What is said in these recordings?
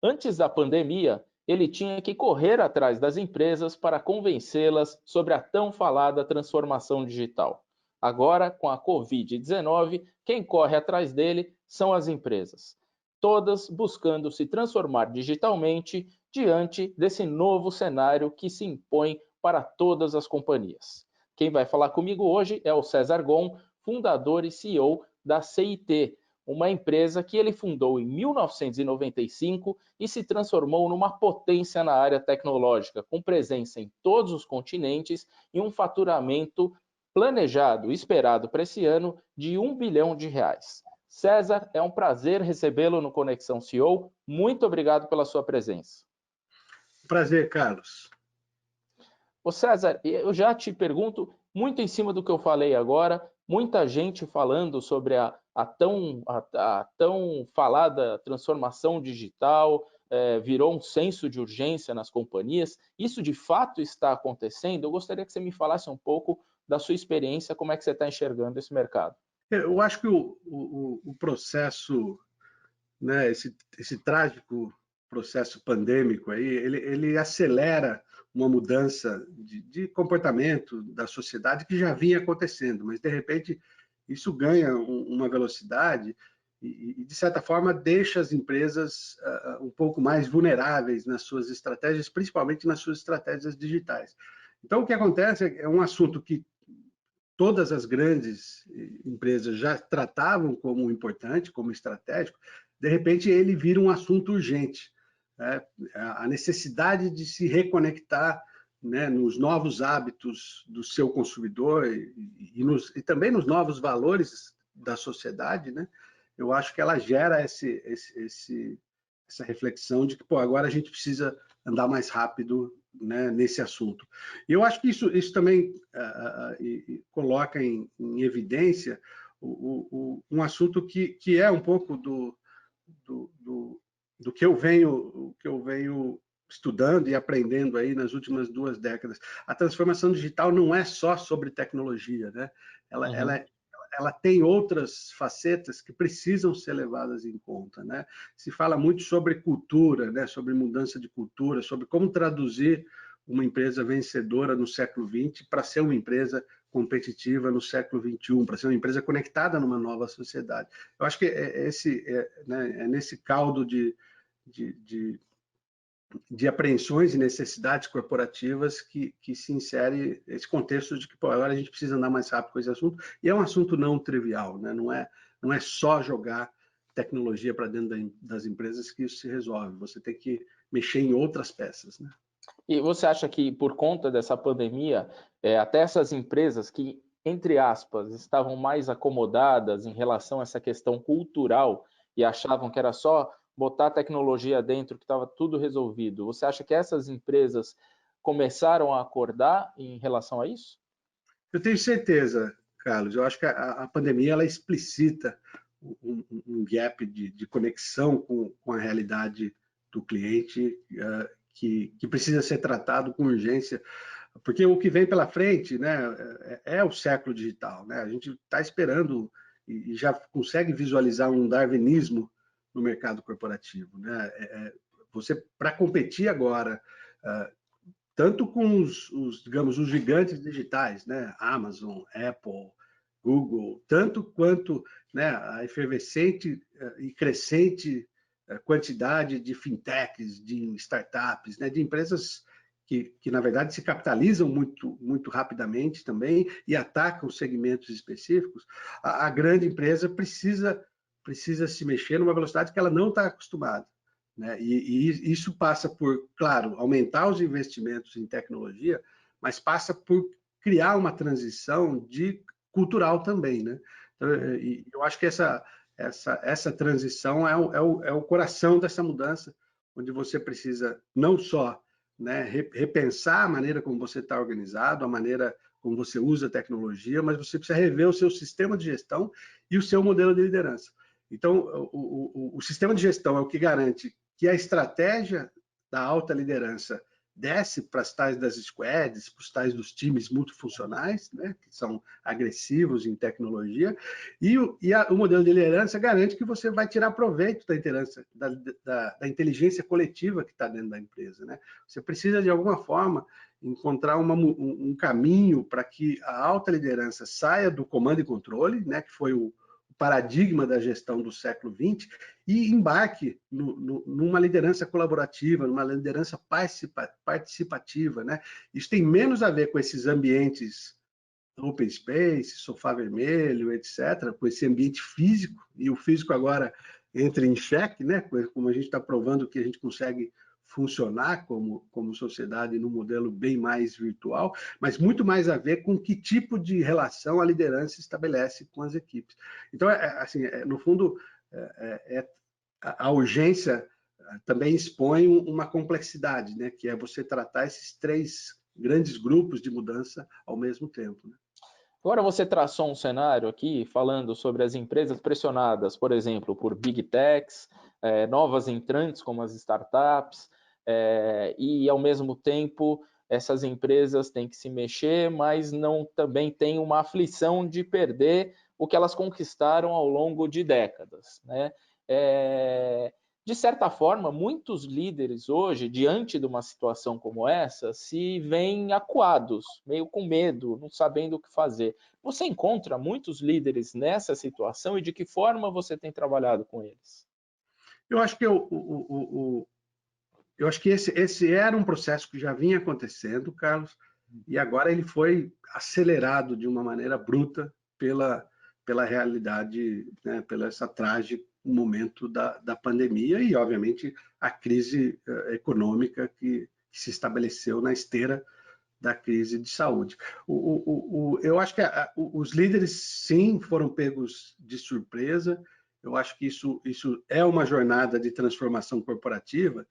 Antes da pandemia, ele tinha que correr atrás das empresas para convencê-las sobre a tão falada transformação digital. Agora, com a Covid-19, quem corre atrás dele são as empresas, todas buscando se transformar digitalmente diante desse novo cenário que se impõe para todas as companhias. Quem vai falar comigo hoje é o César Gon, fundador e CEO da CIT, uma empresa que ele fundou em 1995 e se transformou numa potência na área tecnológica, com presença em todos os continentes e um faturamento planejado e esperado para esse ano de R$ 1 bilhão. César, é um prazer recebê-lo no Conexão CEO. Muito obrigado pela sua presença. Prazer, Carlos. Ô César, eu já te pergunto, muito em cima do que eu falei agora, muita gente falando sobre a tão falada transformação digital, virou um senso de urgência nas companhias. Isso de fato está acontecendo? Eu gostaria que você me falasse um pouco da sua experiência, como é que você está enxergando esse mercado. Eu acho que o processo, né, esse trágico processo pandêmico aí, ele acelera uma mudança de comportamento da sociedade que já vinha acontecendo, mas de repente isso ganha uma velocidade e de certa forma deixa as empresas um pouco mais vulneráveis nas suas estratégias, principalmente nas suas estratégias digitais. Então o que acontece é um assunto que todas as grandes empresas já tratavam como importante, como estratégico, de repente ele vira um assunto urgente. Né? A necessidade de se reconectar, né, nos novos hábitos do seu consumidor e também nos novos valores da sociedade, né? Eu acho que ela gera essa reflexão de que agora a gente precisa andar mais rápido, né, nesse assunto. E eu acho que isso também coloca em evidência um assunto que é um pouco do que eu venho estudando e aprendendo aí nas últimas 2 décadas. A transformação digital não é só sobre tecnologia, né? Ela tem outras facetas que precisam ser levadas em conta, né? Se fala muito sobre cultura, né? Sobre mudança de cultura, sobre como traduzir uma empresa vencedora no século XX para ser uma empresa competitiva no século XXI, para ser uma empresa conectada numa nova sociedade. Eu acho que é nesse caldo de apreensões e necessidades corporativas que se insere esse contexto de que agora a gente precisa andar mais rápido com esse assunto, e é um assunto não trivial, né? Não é só jogar tecnologia para dentro das empresas que isso se resolve, você tem que mexer em outras peças, né? E você acha que por conta dessa pandemia, até essas empresas que, entre aspas, estavam mais acomodadas em relação a essa questão cultural e achavam que era só botar tecnologia dentro que estava tudo resolvido, você acha que essas empresas começaram a acordar em relação a isso? Eu tenho certeza, Carlos. Eu acho que a pandemia ela explicita um gap de conexão com a realidade do cliente que precisa ser tratado com urgência, porque o que vem pela frente, né, é o século digital, né? A gente está esperando e já consegue visualizar um darwinismo no mercado corporativo, né? Você, para competir agora, tanto com digamos, os gigantes digitais, né? Amazon, Apple, Google, tanto quanto, né, a efervescente e crescente quantidade de fintechs, de startups, né, de empresas que na verdade se capitalizam muito rapidamente também e atacam segmentos específicos, a grande empresa precisa se mexer numa velocidade que ela não está acostumada. Né? E isso passa por, claro, aumentar os investimentos em tecnologia, mas passa por criar uma transição cultural também. Né? Então, eu acho que essa transição é o coração dessa mudança, onde você precisa não só, né, repensar a maneira como você está organizado, a maneira como você usa a tecnologia, mas você precisa rever o seu sistema de gestão e o seu modelo de liderança. Então, o sistema de gestão é o que garante que a estratégia da alta liderança desce para as tais das squads, para os tais dos times multifuncionais, né, que são agressivos em tecnologia, e o modelo de liderança garante que você vai tirar proveito da inteligência coletiva que está dentro da empresa, né? Você precisa, de alguma forma, encontrar um caminho para que a alta liderança saia do comando e controle, né, que foi o paradigma da gestão do século XX, e embarque numa liderança colaborativa, numa liderança participativa, né? Isso tem menos a ver com esses ambientes open space, sofá vermelho, etc., com esse ambiente físico, e o físico agora entra em xeque, né? Como a gente está provando que a gente consegue funcionar como sociedade num modelo bem mais virtual, mas muito mais a ver com que tipo de relação a liderança estabelece com as equipes. Então, assim, no fundo, a urgência também expõe uma complexidade, né? Que é você tratar esses 3 grandes grupos de mudança ao mesmo tempo, né? Agora você traçou um cenário aqui falando sobre as empresas pressionadas, por exemplo, por Big Techs, novas entrantes como as startups, e ao mesmo tempo essas empresas têm que se mexer, mas não também tem uma aflição de perder o que elas conquistaram ao longo de décadas, né? De certa forma, muitos líderes hoje, diante de uma situação como essa, se veem acuados, meio com medo, não sabendo o que fazer. Você encontra muitos líderes nessa situação e de que forma você tem trabalhado com eles? Eu acho que esse era um processo que já vinha acontecendo, Carlos, e agora ele foi acelerado de uma maneira bruta pela realidade, né, pela essa trágico momento da pandemia e, obviamente, a crise econômica que se estabeleceu na esteira da crise de saúde. Eu acho que os líderes, sim, foram pegos de surpresa. Eu acho que isso é uma jornada de transformação corporativa,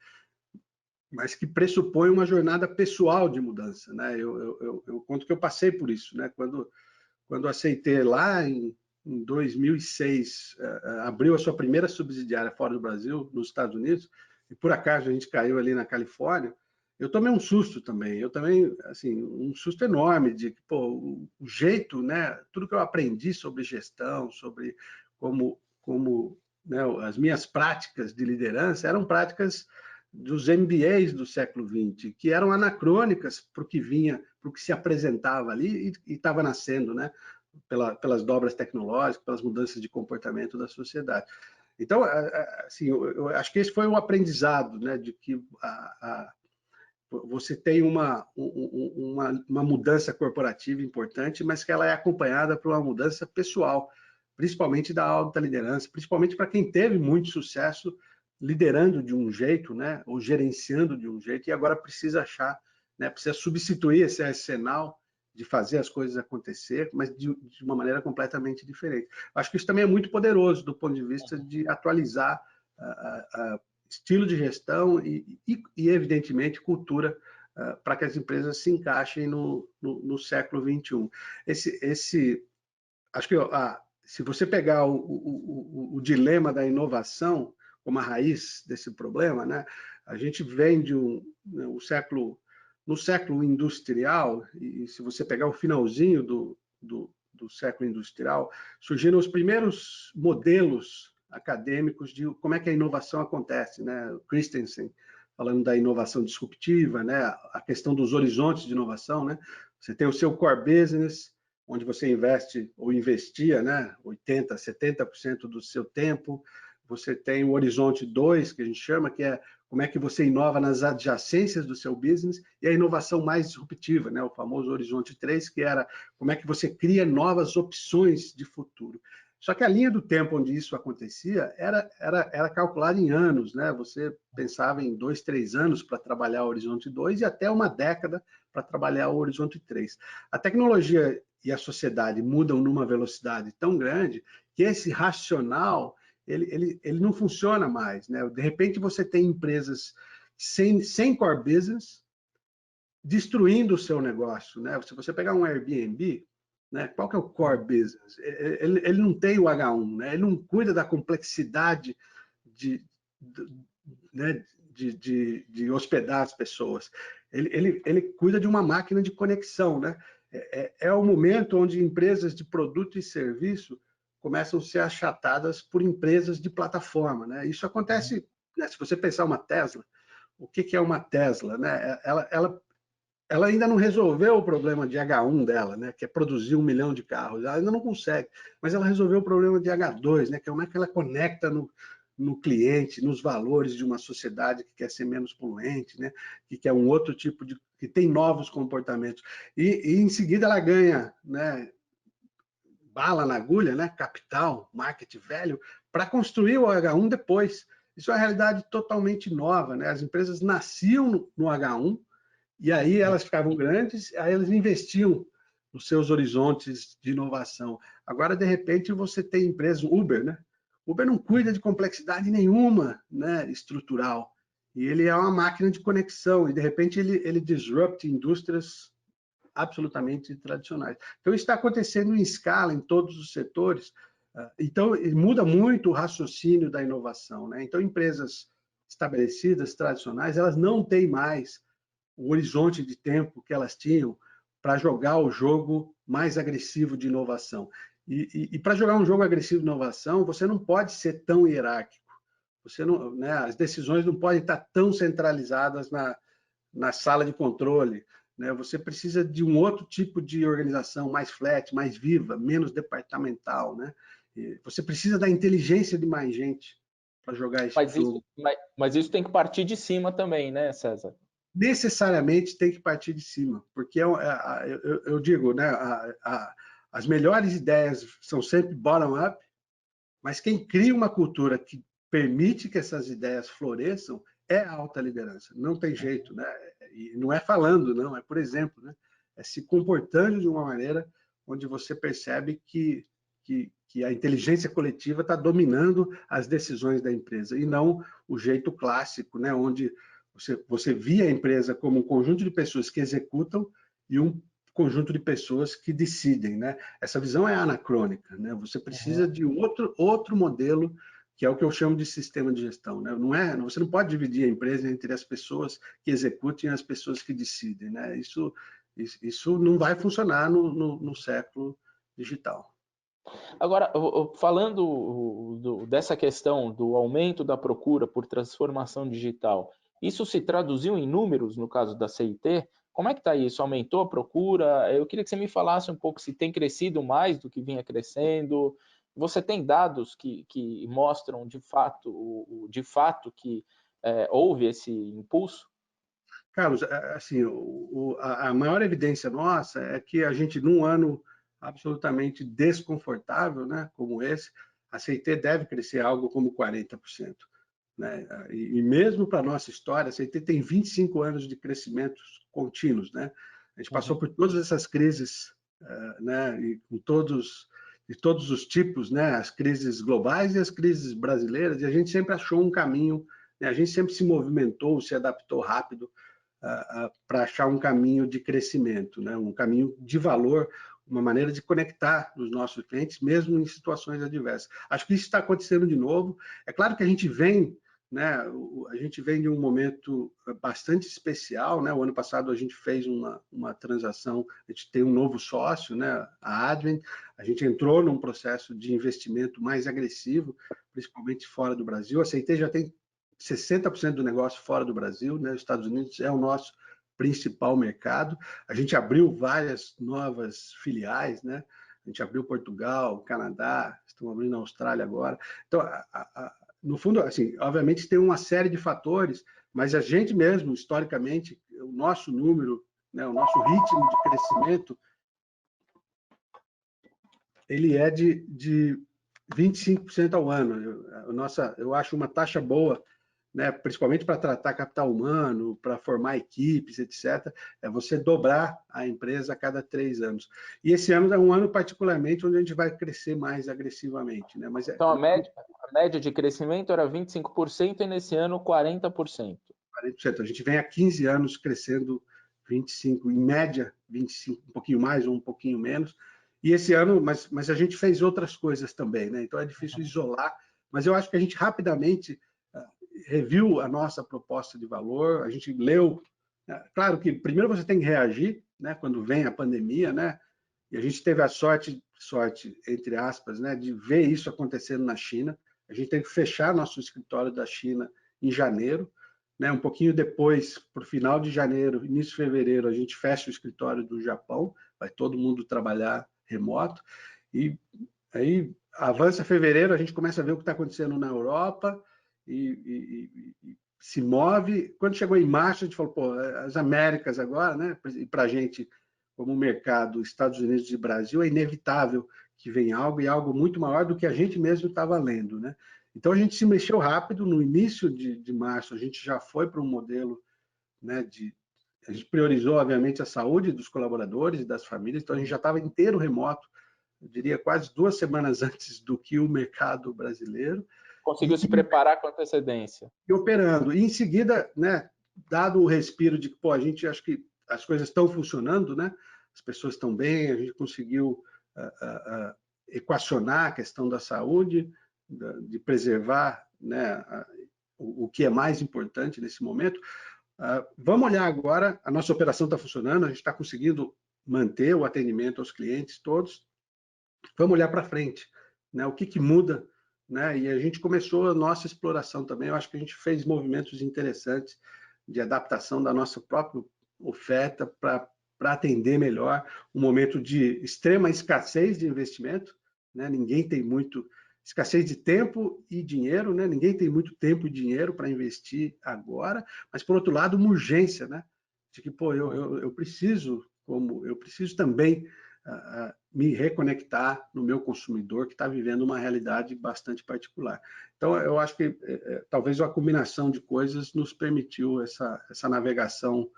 mas que pressupõe uma jornada pessoal de mudança, né? Eu conto que eu passei por isso, né? Quando aceitei lá em 2006, abriu a sua primeira subsidiária fora do Brasil, nos Estados Unidos, e por acaso a gente caiu ali na Califórnia, eu tomei um susto também. Eu também, assim, um susto enorme de que, pô, o jeito, né? Tudo que eu aprendi sobre gestão, sobre como né, as minhas práticas de liderança eram práticas dos MBAs do século XX, que eram anacrônicas para o que vinha, para o que se apresentava ali e estava nascendo, né? Pelas dobras tecnológicas, pelas mudanças de comportamento da sociedade. Então, assim, eu acho que esse foi o aprendizado, né? De que você tem uma mudança corporativa importante, mas que ela é acompanhada por uma mudança pessoal, principalmente da alta liderança, principalmente para quem teve muito sucesso liderando de um jeito, né, ou gerenciando de um jeito, e agora precisa achar, né, precisa substituir esse arsenal de fazer as coisas acontecer, mas de uma maneira completamente diferente. Acho que isso também é muito poderoso do ponto de vista de atualizar estilo de gestão e evidentemente, cultura para que as empresas se encaixem no século XXI. Acho que se você pegar o dilema da inovação como a raiz desse problema, né, a gente vem de no século industrial, e se você pegar o finalzinho do século industrial, surgiram os primeiros modelos acadêmicos de como é que a inovação acontece, né? Christensen falando da inovação disruptiva, né? A questão dos horizontes de inovação, né? Você tem o seu core business, onde você investe ou investia, né? 80%, 70% do seu tempo. Você tem o horizonte 2, que a gente chama, que é como é que você inova nas adjacências do seu business, e a inovação mais disruptiva, né? O famoso horizonte 3, que era como é que você cria novas opções de futuro. Só que a linha do tempo onde isso acontecia era calculada em anos, né? Você pensava em 2, 3 anos para trabalhar o horizonte 2 e até uma década para trabalhar o horizonte 3. A tecnologia e a sociedade mudam numa velocidade tão grande que esse racional ele não funciona mais, né? De repente você tem empresas sem core business destruindo o seu negócio, né? Se você pegar um Airbnb, né? Qual que é o core business? Ele não tem o H1, né? Ele não cuida da complexidade né, de hospedar as pessoas. Ele cuida de uma máquina de conexão, né? É o momento onde empresas de produto e serviço começam a ser achatadas por empresas de plataforma, né? Isso acontece, né? Se você pensar uma Tesla, o que é uma Tesla, né? Ela ainda não resolveu o problema de H1 dela, né? Que é produzir 1 milhão de carros. Ela ainda não consegue, mas ela resolveu o problema de H2, né? Que é como é que ela conecta no cliente, nos valores de uma sociedade que quer ser menos poluente, né? Que quer um outro tipo de... que tem novos comportamentos. E em seguida ela ganha, né, bala na agulha, né, capital, market value, para construir o H1 depois. Isso é uma realidade totalmente nova, né? As empresas nasciam no H1 e aí elas ficavam grandes, aí elas investiam nos seus horizontes de inovação. Agora, de repente, você tem empresas, Uber, né? Uber não cuida de complexidade nenhuma, né, estrutural. E ele é uma máquina de conexão, e de repente ele disrupt indústrias absolutamente tradicionais. Então, isso está acontecendo em escala, em todos os setores. Então, muda muito o raciocínio da inovação, né? Então, empresas estabelecidas, tradicionais, elas não têm mais o horizonte de tempo que elas tinham para jogar o jogo mais agressivo de inovação. E para jogar um jogo agressivo de inovação, você não pode ser tão hierárquico. Você não, né, as decisões não podem estar tão centralizadas na sala de controle. Né? Você precisa de um outro tipo de organização, mais flat, mais viva, menos departamental. Né? Você precisa da inteligência de mais gente para jogar esse jogo. Mas isso tem que partir de cima também, né, César? Necessariamente tem que partir de cima, porque eu digo, né, as melhores ideias são sempre bottom-up, mas quem cria uma cultura que permite que essas ideias floresçam é a alta liderança. Não tem jeito, né? E não é falando, não, é por exemplo, né? É se comportando de uma maneira onde você percebe que a inteligência coletiva está dominando as decisões da empresa e não o jeito clássico, né? Onde você via a empresa como um conjunto de pessoas que executam e um conjunto de pessoas que decidem, né? Essa visão é anacrônica, né? Você precisa de outro modelo, que é o que eu chamo de sistema de gestão, né? Você não pode dividir a empresa entre as pessoas que executam e as pessoas que decidem, né? Isso não vai funcionar no século digital. Agora, falando dessa questão do aumento da procura por transformação digital, isso se traduziu em números no caso da CIT? Como é que está isso? Aumentou a procura? Eu queria que você me falasse um pouco se tem crescido mais do que vinha crescendo. Você tem dados que mostram de fato que houve esse impulso? Carlos, assim, a maior evidência nossa é que a gente, num ano absolutamente desconfortável, né, como esse, a CIT deve crescer algo como 40%. Né? E mesmo para a nossa história, a CIT tem 25 anos de crescimentos contínuos. Né? A gente passou por todas essas crises, né, e com de todos os tipos, né, as crises globais e as crises brasileiras, e a gente sempre achou um caminho, né, a gente sempre se movimentou, se adaptou rápido para achar um caminho de crescimento, né? Um caminho de valor, uma maneira de conectar os nossos clientes, mesmo em situações adversas. Acho que isso está acontecendo de novo. É claro que a gente vem de um momento bastante especial, né? O ano passado a gente fez uma transação, a gente tem um novo sócio, né? A Advent, a gente entrou num processo de investimento mais agressivo, principalmente fora do Brasil. A CIT já tem 60% do negócio fora do Brasil, né? Os Estados Unidos é o nosso principal mercado. A gente abriu várias novas filiais, né? A gente abriu Portugal, Canadá, estamos abrindo a Austrália agora. Então, no fundo, assim, obviamente tem uma série de fatores, mas a gente mesmo, historicamente, o nosso número, né, o nosso ritmo de crescimento, ele é de 25% ao ano. Eu acho uma taxa boa, né, principalmente para tratar capital humano, para formar equipes, etc., é você dobrar a empresa a cada 3 anos. E esse ano é um ano particularmente onde a gente vai crescer mais agressivamente. Né? Então, a média de crescimento era 25% e nesse ano 40%. 40%. A gente vem há 15 anos crescendo 25%, em média 25%, um pouquinho mais ou um pouquinho menos. E esse ano, mas a gente fez outras coisas também. Né? Então, é difícil isolar, mas eu acho que a gente rapidamente reviu a nossa proposta de valor, a gente leu. Claro que primeiro você tem que reagir, né, quando vem a pandemia, né, e a gente teve a sorte entre aspas, né, de ver isso acontecendo na China. A gente teve que fechar nosso escritório da China em janeiro, né, um pouquinho depois, para o final de janeiro, início de fevereiro, a gente fecha o escritório do Japão, vai todo mundo trabalhar remoto, e aí avança fevereiro, a gente começa a ver o que está acontecendo na Europa e se move. Quando chegou em março, a gente falou, pô, as Américas agora, né? E para a gente, como mercado Estados Unidos e Brasil, é inevitável que venha algo, e algo muito maior do que a gente mesmo estava lendo, né? Então a gente se mexeu rápido. No início de março, a gente já foi para um modelo, né, a gente priorizou, obviamente, a saúde dos colaboradores e das famílias, então a gente já estava inteiro remoto, eu diria quase 2 semanas antes do que o mercado brasileiro. Conseguiu se preparar com antecedência. E operando. E em seguida, né, dado o respiro de que, pô, a gente acha que as coisas estão funcionando, né, as pessoas estão bem, a gente conseguiu equacionar a questão da saúde, de preservar, né, o que é mais importante nesse momento. Vamos olhar agora, a nossa operação está funcionando, a gente está conseguindo manter o atendimento aos clientes todos. Vamos olhar para frente, né? O que muda, né? E a gente começou a nossa exploração também. Eu acho que a gente fez movimentos interessantes de adaptação da nossa própria oferta para atender melhor um momento de extrema escassez de investimento, né? Ninguém tem muito escassez de tempo e dinheiro, né? Ninguém tem muito tempo e dinheiro para investir agora, mas por outro lado uma urgência, né? De que, pô, eu preciso também me reconectar no meu consumidor que está vivendo uma realidade bastante particular. Então, eu acho que talvez a combinação de coisas nos permitiu essa navegação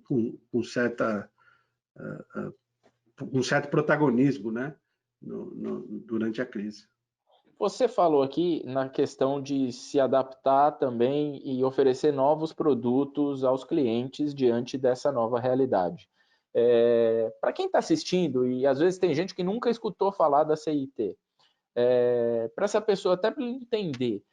com certo protagonismo, né, durante a crise. Você falou aqui na questão de se adaptar também e oferecer novos produtos aos clientes diante dessa nova realidade. Para quem está assistindo, e às vezes tem gente que nunca escutou falar da CIT, para essa pessoa até entender,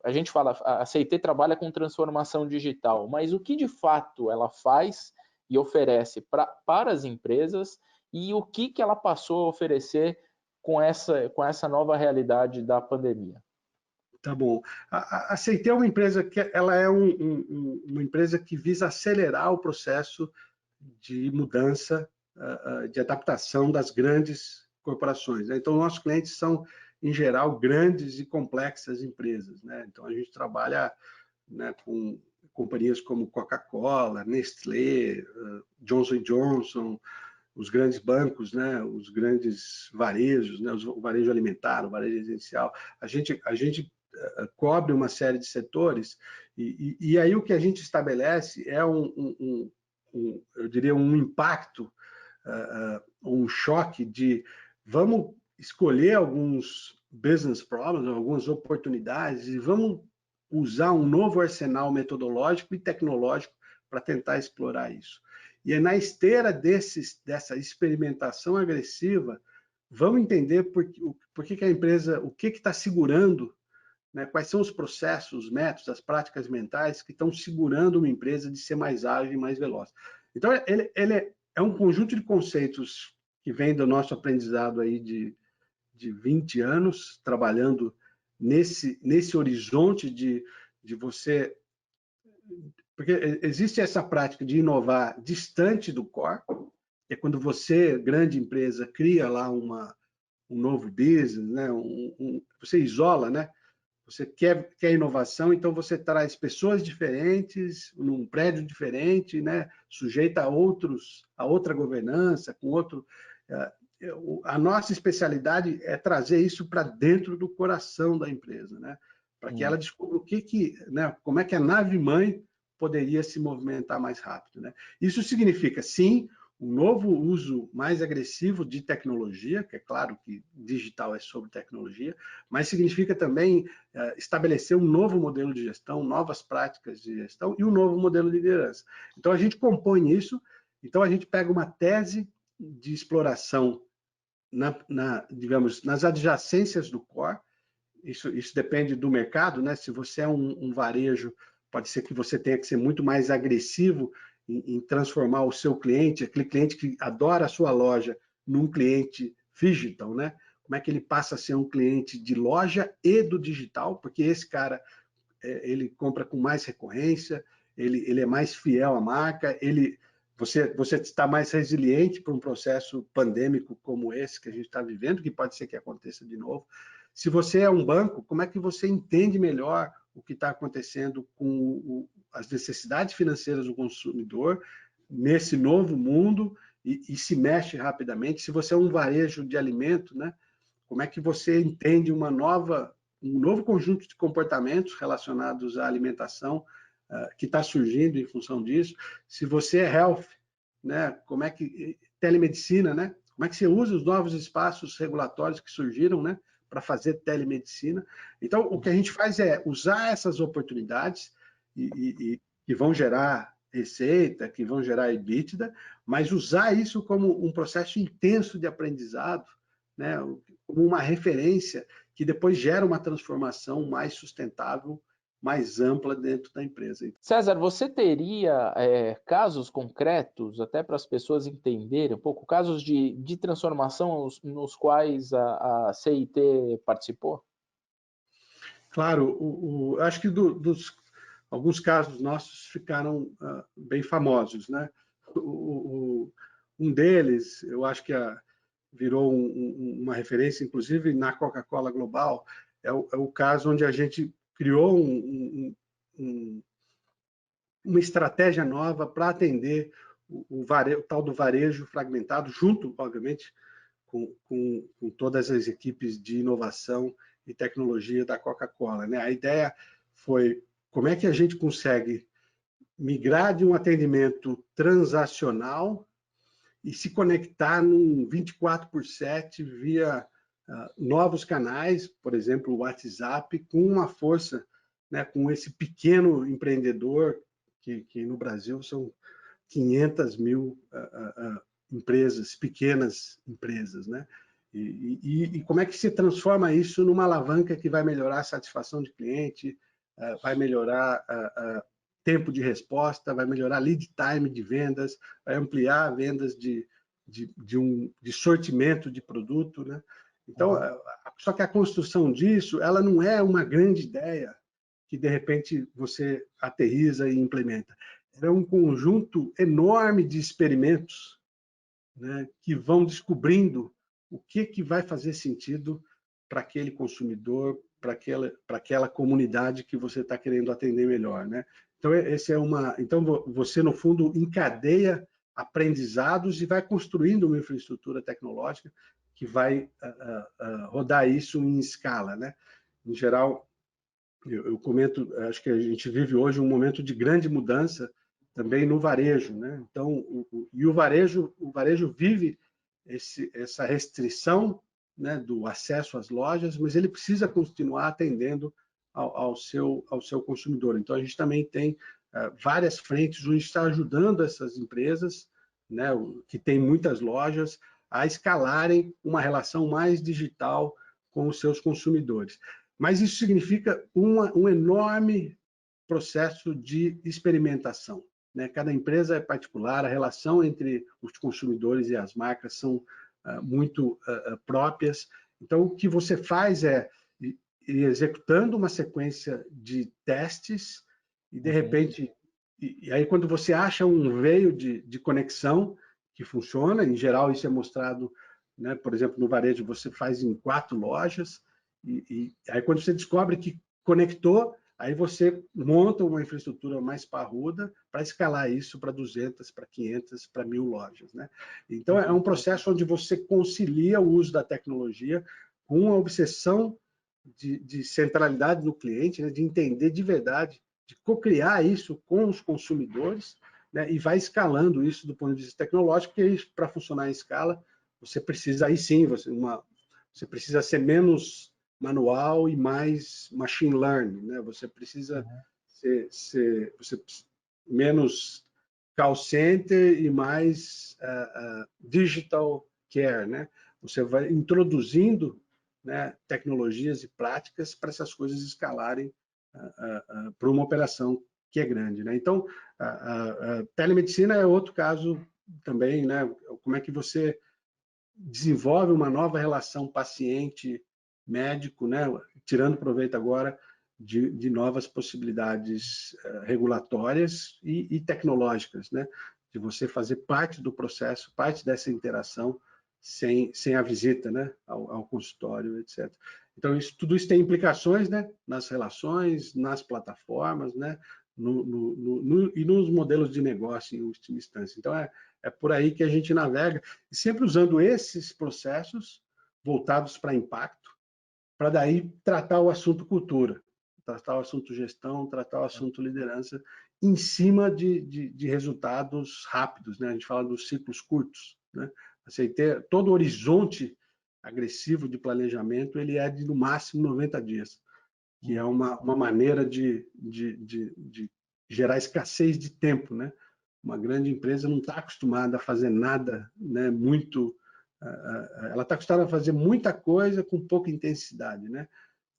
a gente fala, a CIT trabalha com transformação digital, mas o que de fato ela faz e oferece para as empresas e o que ela passou a oferecer com essa nova realidade da pandemia? Tá bom. A CIT é uma empresa que ela é uma empresa que visa acelerar o processo de mudança, de adaptação das grandes corporações, né? Então, nossos clientes são, em geral, grandes e complexas empresas, né? Então, a gente trabalha, né, com companhias como Coca-Cola, Nestlé, Johnson & Johnson, os grandes bancos, né, os grandes varejos, né, o varejo alimentar, o varejo residencial. A gente cobre uma série de setores e aí o que a gente estabelece é eu diria, um impacto, um choque de vamos escolher alguns business problems, algumas oportunidades e vamos usar um novo arsenal metodológico e tecnológico para tentar explorar isso. E é na esteira dessa experimentação agressiva, vamos entender por que a empresa, o que está segurando, né, quais são os processos, os métodos, as práticas mentais que estão segurando uma empresa de ser mais ágil e mais veloz. Então, ele é um conjunto de conceitos que vem do nosso aprendizado aí de 20 anos, trabalhando nesse horizonte de você... Porque existe essa prática de inovar distante do core, que é quando você, grande empresa, cria lá um novo business, né? Você isola, né? Você quer inovação, então você traz pessoas diferentes, num prédio diferente, né? Sujeita a outra governança, com outro... A nossa especialidade é trazer isso para dentro do coração da empresa, né? Para que ela descubra né? Como é que a nave-mãe poderia se movimentar mais rápido, né? Isso significa, sim, um novo uso mais agressivo de tecnologia, que é claro que digital é sobre tecnologia, mas significa também estabelecer um novo modelo de gestão, novas práticas de gestão e um novo modelo de liderança. Então, a gente compõe isso, então a gente pega uma tese de exploração, digamos, nas adjacências do core, isso depende do mercado, né? Se você é um varejo, pode ser que você tenha que ser muito mais agressivo em transformar o seu cliente, aquele cliente que adora a sua loja, num cliente digital, né? Como é que ele passa a ser um cliente de loja e do digital? Porque esse cara, ele compra com mais recorrência, ele é mais fiel à marca, você está mais resiliente para um processo pandêmico como esse que a gente está vivendo, que pode ser que aconteça de novo. Se você é um banco, como é que você entende melhor o que está acontecendo com as necessidades financeiras do consumidor nesse novo mundo e se mexe rapidamente? Se você é um varejo de alimento, né? Como é que você entende um novo conjunto de comportamentos relacionados à alimentação que está surgindo em função disso? Se você é health, né? Como é que telemedicina, né? Como é que você usa os novos espaços regulatórios que surgiram, né? Para fazer telemedicina. Então, o que a gente faz é usar essas oportunidades que vão gerar receita, que vão gerar EBITDA, mas usar isso como um processo intenso de aprendizado, né? Como uma referência que depois gera uma transformação mais sustentável, mais ampla dentro da empresa. César, você teria casos concretos, até para as pessoas entenderem um pouco, casos de transformação nos quais a CIT participou? Claro, acho que alguns casos nossos ficaram bem famosos, né? Um deles, eu acho que virou uma referência, inclusive na Coca-Cola Global, é o caso onde a gente criou uma estratégia nova para atender o tal do varejo fragmentado, junto, obviamente, com todas as equipes de inovação e tecnologia da Coca-Cola, né? A ideia foi como é que a gente consegue migrar de um atendimento transacional e se conectar num 24/7 via novos canais, por exemplo, o WhatsApp, com uma força, né, com esse pequeno empreendedor, que no Brasil são 500 mil empresas, pequenas empresas, né? E como é que se transforma isso numa alavanca que vai melhorar a satisfação de cliente, vai melhorar tempo de resposta, vai melhorar lead time de vendas, vai ampliar vendas de sortimento de produto, né? Então, só que a construção disso, ela não é uma grande ideia que, de repente, você aterriza e implementa. É um conjunto enorme de experimentos, né, que vão descobrindo o que vai fazer sentido para aquele consumidor, para aquela comunidade que você está querendo atender melhor, né? Então, então você, no fundo, encadeia aprendizados e vai construindo uma infraestrutura tecnológica que vai rodar isso em escala, né? Em geral, eu comento, acho que a gente vive hoje um momento de grande mudança também no varejo, né? Então, o varejo vive essa restrição, né, do acesso às lojas, mas ele precisa continuar atendendo ao seu consumidor. Então, a gente também tem várias frentes onde está ajudando essas empresas, né, que tem muitas lojas, a escalarem uma relação mais digital com os seus consumidores. Mas isso significa um enorme processo de experimentação, né? Cada empresa é particular, a relação entre os consumidores e as marcas são muito próprias. Então, o que você faz é ir executando uma sequência de testes e, de repente, e aí quando você acha um veio de conexão que funciona, em geral isso é mostrado, né? Por exemplo, no varejo você faz em 4 lojas, e aí quando você descobre que conectou, aí você monta uma infraestrutura mais parruda para escalar isso para 200, para 500, para 1.000 lojas, né? Então, é um processo onde você concilia o uso da tecnologia com a obsessão de centralidade no cliente, né? De entender de verdade, de co-criar isso com os consumidores, né? E vai escalando isso do ponto de vista tecnológico, porque para funcionar em escala, você precisa, aí sim, você precisa ser menos manual e mais machine learning, né? Você precisa ser menos call center e mais digital care, né? Você vai introduzindo né, tecnologias e práticas para essas coisas escalarem para uma operação que é grande, né? Então, a telemedicina é outro caso também, né? Como é que você desenvolve uma nova relação paciente-médico, né? Tirando proveito agora de novas possibilidades regulatórias e tecnológicas, né? De você fazer parte do processo, parte dessa interação sem a visita, né? Ao consultório, etc. Então, tudo isso tem implicações, né? Nas relações, nas plataformas, né? E nos modelos de negócio em última instância. Então, é por aí que a gente navega, sempre usando esses processos voltados para impacto, para daí tratar o assunto cultura, tratar o assunto gestão, tratar o assunto liderança, em cima de resultados rápidos, né? A gente fala dos ciclos curtos, né? Assim, todo o horizonte agressivo de planejamento, ele é de no máximo 90 dias, que é uma maneira de gerar escassez de tempo, né? Uma grande empresa não está acostumada a fazer nada, né, muito... ela está acostumada a fazer muita coisa com pouca intensidade, né?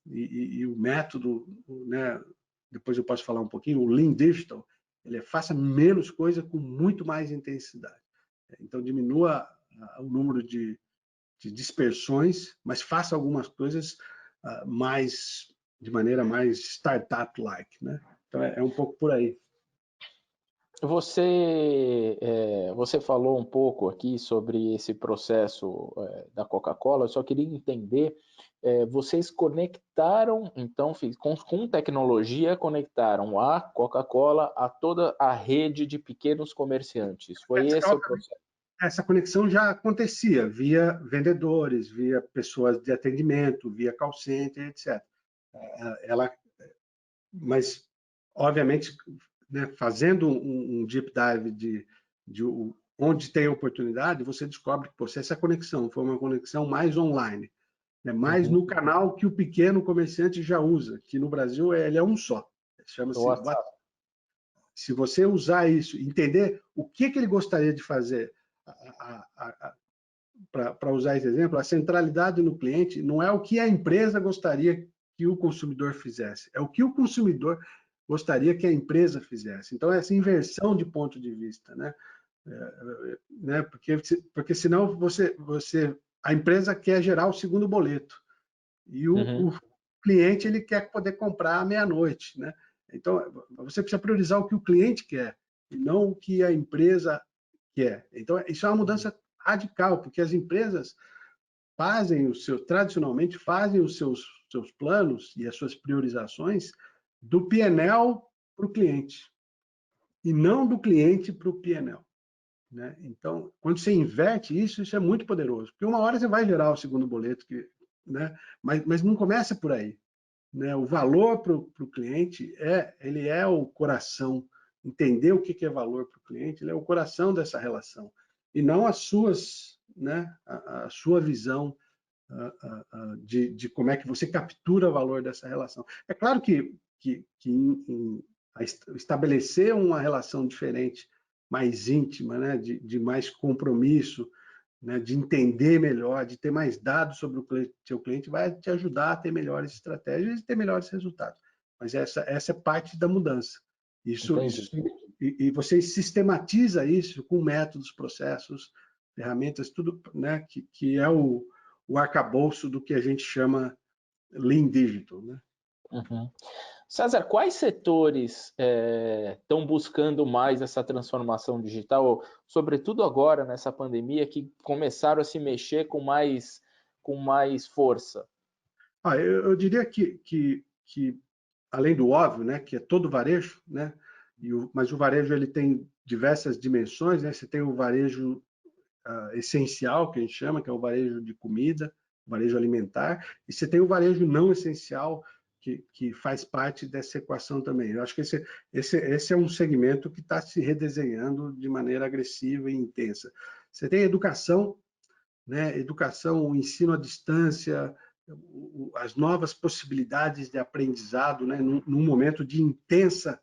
E o método, né, depois eu posso falar um pouquinho, o Lean Digital, ele faça menos coisa com muito mais intensidade. Então, diminua o número de dispersões, mas faça algumas coisas de maneira mais startup-like, né? Então, é um pouco por aí. Você falou um pouco aqui sobre esse processo da Coca-Cola, eu só queria entender, vocês conectaram, então, com tecnologia, conectaram a Coca-Cola a toda a rede de pequenos comerciantes. Foi esse o processo? Essa conexão já acontecia via vendedores, via pessoas de atendimento, via call center, etc. Mas, obviamente, né, fazendo um deep dive de onde tem oportunidade, você descobre que essa conexão foi uma conexão mais online, né, mais no canal que o pequeno comerciante já usa, que no Brasil ele é um só, chama-se WhatsApp. Se você usar isso, entender o que ele gostaria de fazer, para usar esse exemplo, a centralidade no cliente não é o que a empresa gostaria que o consumidor fizesse, é o que o consumidor gostaria que a empresa fizesse. Então, essa inversão de ponto de vista, né? Porque senão a empresa quer gerar o segundo boleto e o cliente ele quer poder comprar à meia-noite, né? Então, você precisa priorizar o que o cliente quer e não o que a empresa quer. Então, isso é uma mudança radical, porque as empresas tradicionalmente fazem os seus planos e as suas priorizações do P&L para o cliente e não do cliente para o P&L, né? Então, quando você inverte isso é muito poderoso, porque uma hora você vai gerar o segundo boleto, né? Mas não começa por aí, né? O valor para o cliente ele é o coração. Entender o que é valor para o cliente, ele é o coração dessa relação e não as suas, né? A sua visão de como é que você captura o valor dessa relação. É claro que estabelecer uma relação diferente, mais íntima, né, de mais compromisso, né, de entender melhor, de ter mais dados sobre o seu cliente, vai te ajudar a ter melhores estratégias e ter melhores resultados. Mas essa é parte da mudança. E você sistematiza isso com métodos, processos, ferramentas, tudo, né, que é o arcabouço do que a gente chama Lean Digital, né? César, quais setores estão buscando mais essa transformação digital, sobretudo agora nessa pandemia, que começaram a se mexer com mais força? Eu diria que além do óbvio, né, que é todo o varejo, né, mas o varejo ele tem diversas dimensões, né? Você tem o varejo essencial, que a gente chama, que é o varejo de comida, o varejo alimentar, e você tem o varejo não essencial, que faz parte dessa equação também. Eu acho que esse é um segmento que está se redesenhando de maneira agressiva e intensa. Você tem educação, né? Educação, o ensino à distância, as novas possibilidades de aprendizado, né? Num momento de intensa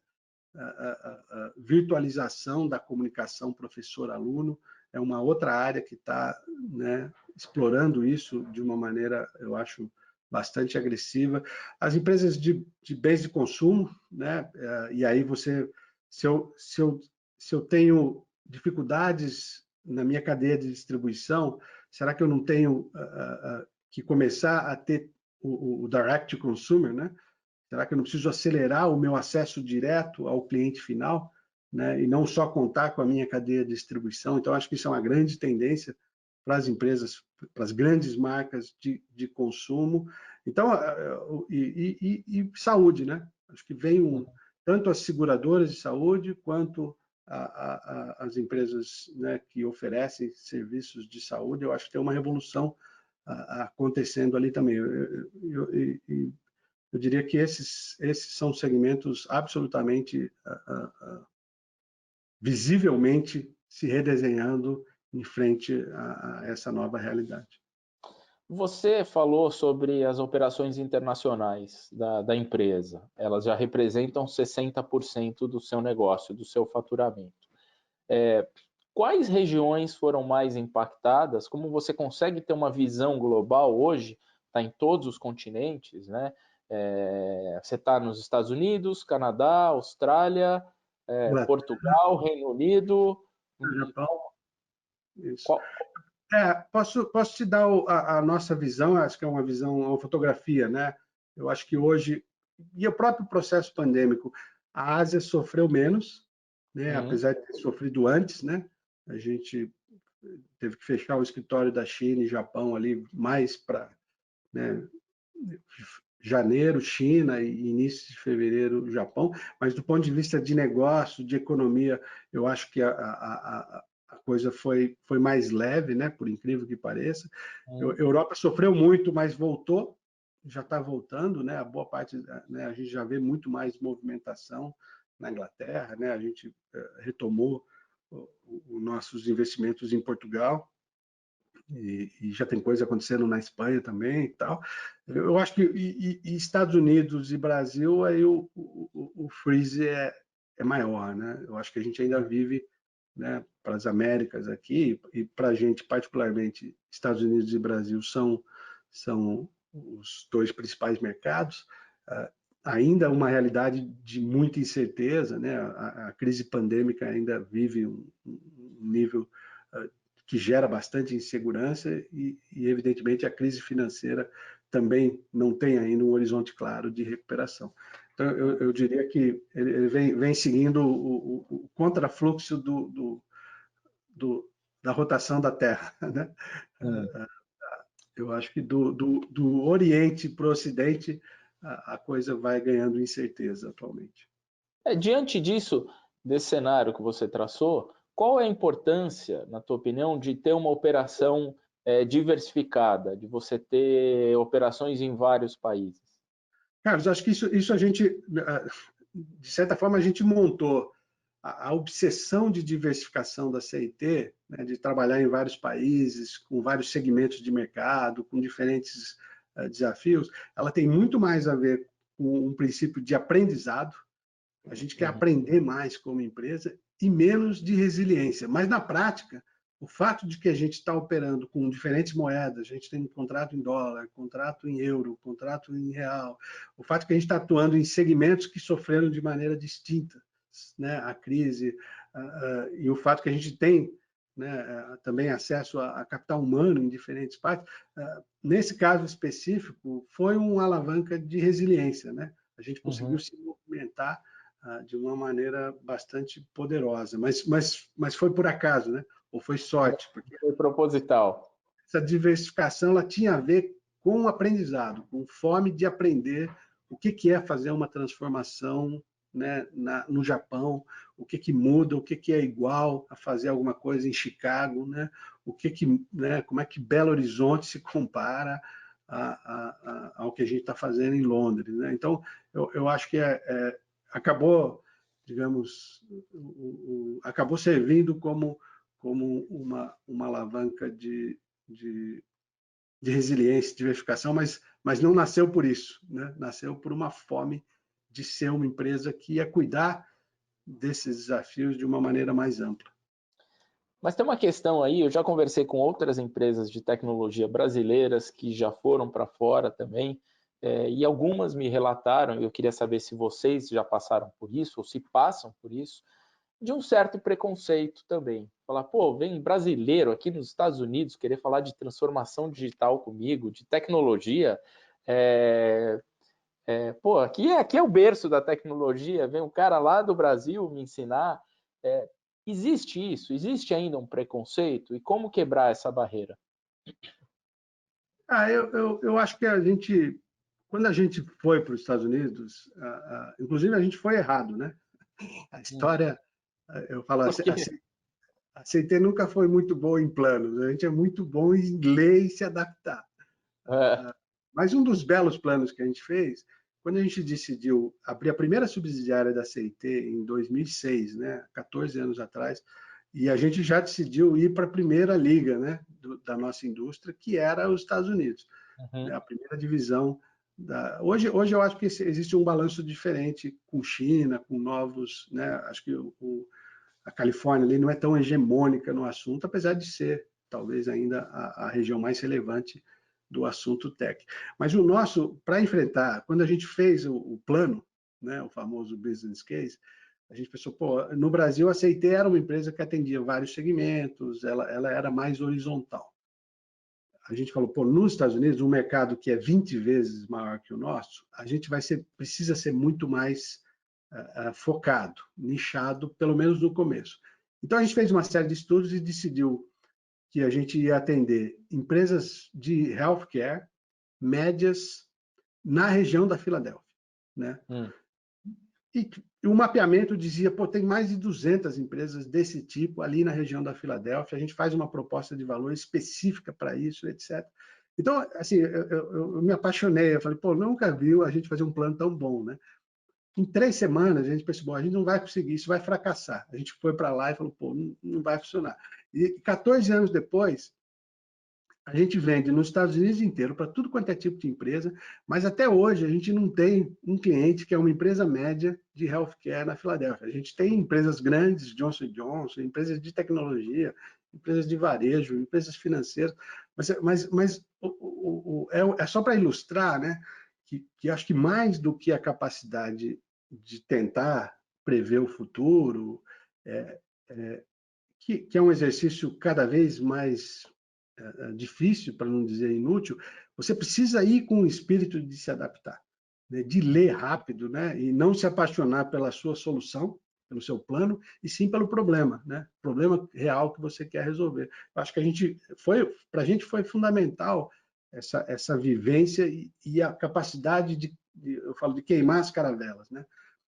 virtualização da comunicação professor-aluno, é uma outra área que está, né, explorando isso de uma maneira, eu acho, bastante agressiva. As empresas de bens de consumo, né? E aí se eu tenho dificuldades na minha cadeia de distribuição, será que eu não tenho que começar a ter o direct to consumer, né? Será que eu não preciso acelerar o meu acesso direto ao cliente final, né? E não só contar com a minha cadeia de distribuição? Então, acho que isso é uma grande tendência para as empresas, para as grandes marcas de consumo. Então, e saúde, né? Acho que vem tanto as seguradoras de saúde quanto as empresas, né, que oferecem serviços de saúde. Eu acho que tem uma revolução acontecendo ali também. Eu diria que esses são segmentos absolutamente, visivelmente se redesenhando em frente a essa nova realidade. Você falou sobre as operações internacionais da empresa. Elas já representam 60% do seu negócio, do seu faturamento. Quais regiões foram mais impactadas? Como você consegue ter uma visão global hoje? Está em todos os continentes, né? Você está nos Estados Unidos, Canadá, Austrália, Portugal, Reino Unido. Japão. Isso. Qual... Posso te dar a nossa visão, acho que é uma visão, uma fotografia, né? Eu acho que hoje, e o próprio processo pandêmico, a Ásia sofreu menos, né? Apesar de ter sofrido antes, né? A gente teve que fechar o escritório da China e Japão ali mais para, né, janeiro, China, e início de fevereiro, Japão. Mas do ponto de vista de negócio, de economia, eu acho que a coisa foi mais leve, né? Por incrível que pareça. A Europa sofreu muito, mas voltou, já está voltando, né? A boa parte, né? A gente já vê muito mais movimentação na Inglaterra, né? A gente retomou os nossos investimentos em Portugal. E já tem coisa acontecendo na Espanha também e tal. Eu acho que e Estados Unidos e Brasil, aí o freeze é maior, né? Eu acho que a gente ainda vive, né, para as Américas aqui, e para a gente, particularmente, Estados Unidos e Brasil são os dois principais mercados, ainda uma realidade de muita incerteza, né? A crise pandêmica ainda vive um nível que gera bastante insegurança e, evidentemente, a crise financeira também não tem ainda um horizonte claro de recuperação. Então, eu diria que ele vem seguindo o contrafluxo da rotação da Terra, né? Eu acho que do Oriente para o Ocidente, a coisa vai ganhando incerteza atualmente. Diante disso, desse cenário que você traçou, qual é a importância, na tua opinião, de ter uma operação diversificada, de você ter operações em vários países? Carlos, acho que isso a gente, de certa forma, a gente montou a obsessão de diversificação da CIT, né, de trabalhar em vários países, com vários segmentos de mercado, com diferentes desafios, ela tem muito mais a ver com um princípio de aprendizado. A gente quer aprender mais como empresa e menos de resiliência. Mas, na prática, o fato de que a gente está operando com diferentes moedas, a gente tem um contrato em dólar, contrato em euro, contrato em real, o fato de que a gente está atuando em segmentos que sofreram de maneira distinta, né, a crise, e o fato que a gente tem, né, também acesso a capital humano em diferentes partes, nesse caso específico, foi uma alavanca de resiliência, né? A gente conseguiu se movimentar de uma maneira bastante poderosa, mas foi por acaso, né? Ou foi sorte? Porque foi proposital. Essa diversificação ela tinha a ver com o aprendizado, com fome de aprender o que é fazer uma transformação, né, no Japão, o que muda, o que é igual a fazer alguma coisa em Chicago, né? Né, como é que Belo Horizonte se compara ao que a gente está fazendo em Londres, né? Então, eu acho que acabou, digamos, acabou servindo como uma alavanca de resiliência, de diversificação, mas não nasceu por isso, né? Nasceu por uma fome de ser uma empresa que ia cuidar desses desafios de uma maneira mais ampla. Mas tem uma questão aí, eu já conversei com outras empresas de tecnologia brasileiras que já foram para fora também, e algumas me relataram, e eu queria saber se vocês já passaram por isso, ou se passam por isso, de um certo preconceito também. Falar, pô, vem brasileiro aqui nos Estados Unidos querer falar de transformação digital comigo, de tecnologia, é, pô, aqui é o berço da tecnologia, vem um cara lá do Brasil me ensinar. É, existe isso? Existe ainda um preconceito? E como quebrar essa barreira? Eu acho que quando a gente foi para os Estados Unidos, inclusive a gente foi errado, né? A história, eu falo Por assim, quê? a CT nunca foi muito boa em planos, a gente é muito bom em ler e se adaptar. É. Mas um dos belos planos que a gente fez, quando a gente decidiu abrir a primeira subsidiária da CIT em 2006, né, 14 anos atrás, e a gente já decidiu ir para a primeira liga, né, da nossa indústria, que era os Estados Unidos, Uhum. né, a primeira divisão. Hoje eu acho que existe um balanço diferente com China, com novos, né, acho que a Califórnia ali não é tão hegemônica no assunto, apesar de ser talvez ainda a região mais relevante do assunto tech. Mas o nosso, para enfrentar, quando a gente fez o plano, né, o famoso business case, a gente pensou, pô, no Brasil a CIT era uma empresa que atendia vários segmentos, ela era mais horizontal. A gente falou, pô, nos Estados Unidos, um mercado que é 20 vezes maior que o nosso, a gente precisa ser muito mais focado, nichado, pelo menos no começo. Então a gente fez uma série de estudos e decidiu que a gente ia atender empresas de healthcare médias na região da Filadélfia, né? E o mapeamento dizia, pô, tem mais de 200 empresas desse tipo ali na região da Filadélfia, a gente faz uma proposta de valor específica para isso, etc. Então, assim, eu me apaixonei, eu falei, pô, nunca viu a gente fazer um plano tão bom, né? Em 3 semanas, a gente pensou, bom, a gente não vai conseguir, isso vai fracassar. A gente foi para lá e falou, pô, não vai funcionar. E 14 anos depois, a gente vende nos Estados Unidos inteiro para tudo quanto é tipo de empresa, mas até hoje a gente não tem um cliente que é uma empresa média de healthcare na Filadélfia. A gente tem empresas grandes, Johnson Johnson, empresas de tecnologia, empresas de varejo, empresas financeiras, é só para ilustrar, né, que acho que mais do que a capacidade de tentar prever o futuro, é, é, que é um exercício cada vez mais difícil, para não dizer inútil, você precisa ir com o espírito de se adaptar, né? De ler rápido, né? E não se apaixonar pela sua solução, pelo seu plano, e sim pelo problema, né? Problema real que você quer resolver. Eu acho que para a gente foi fundamental essa vivência e a capacidade eu falo de queimar as caravelas, né?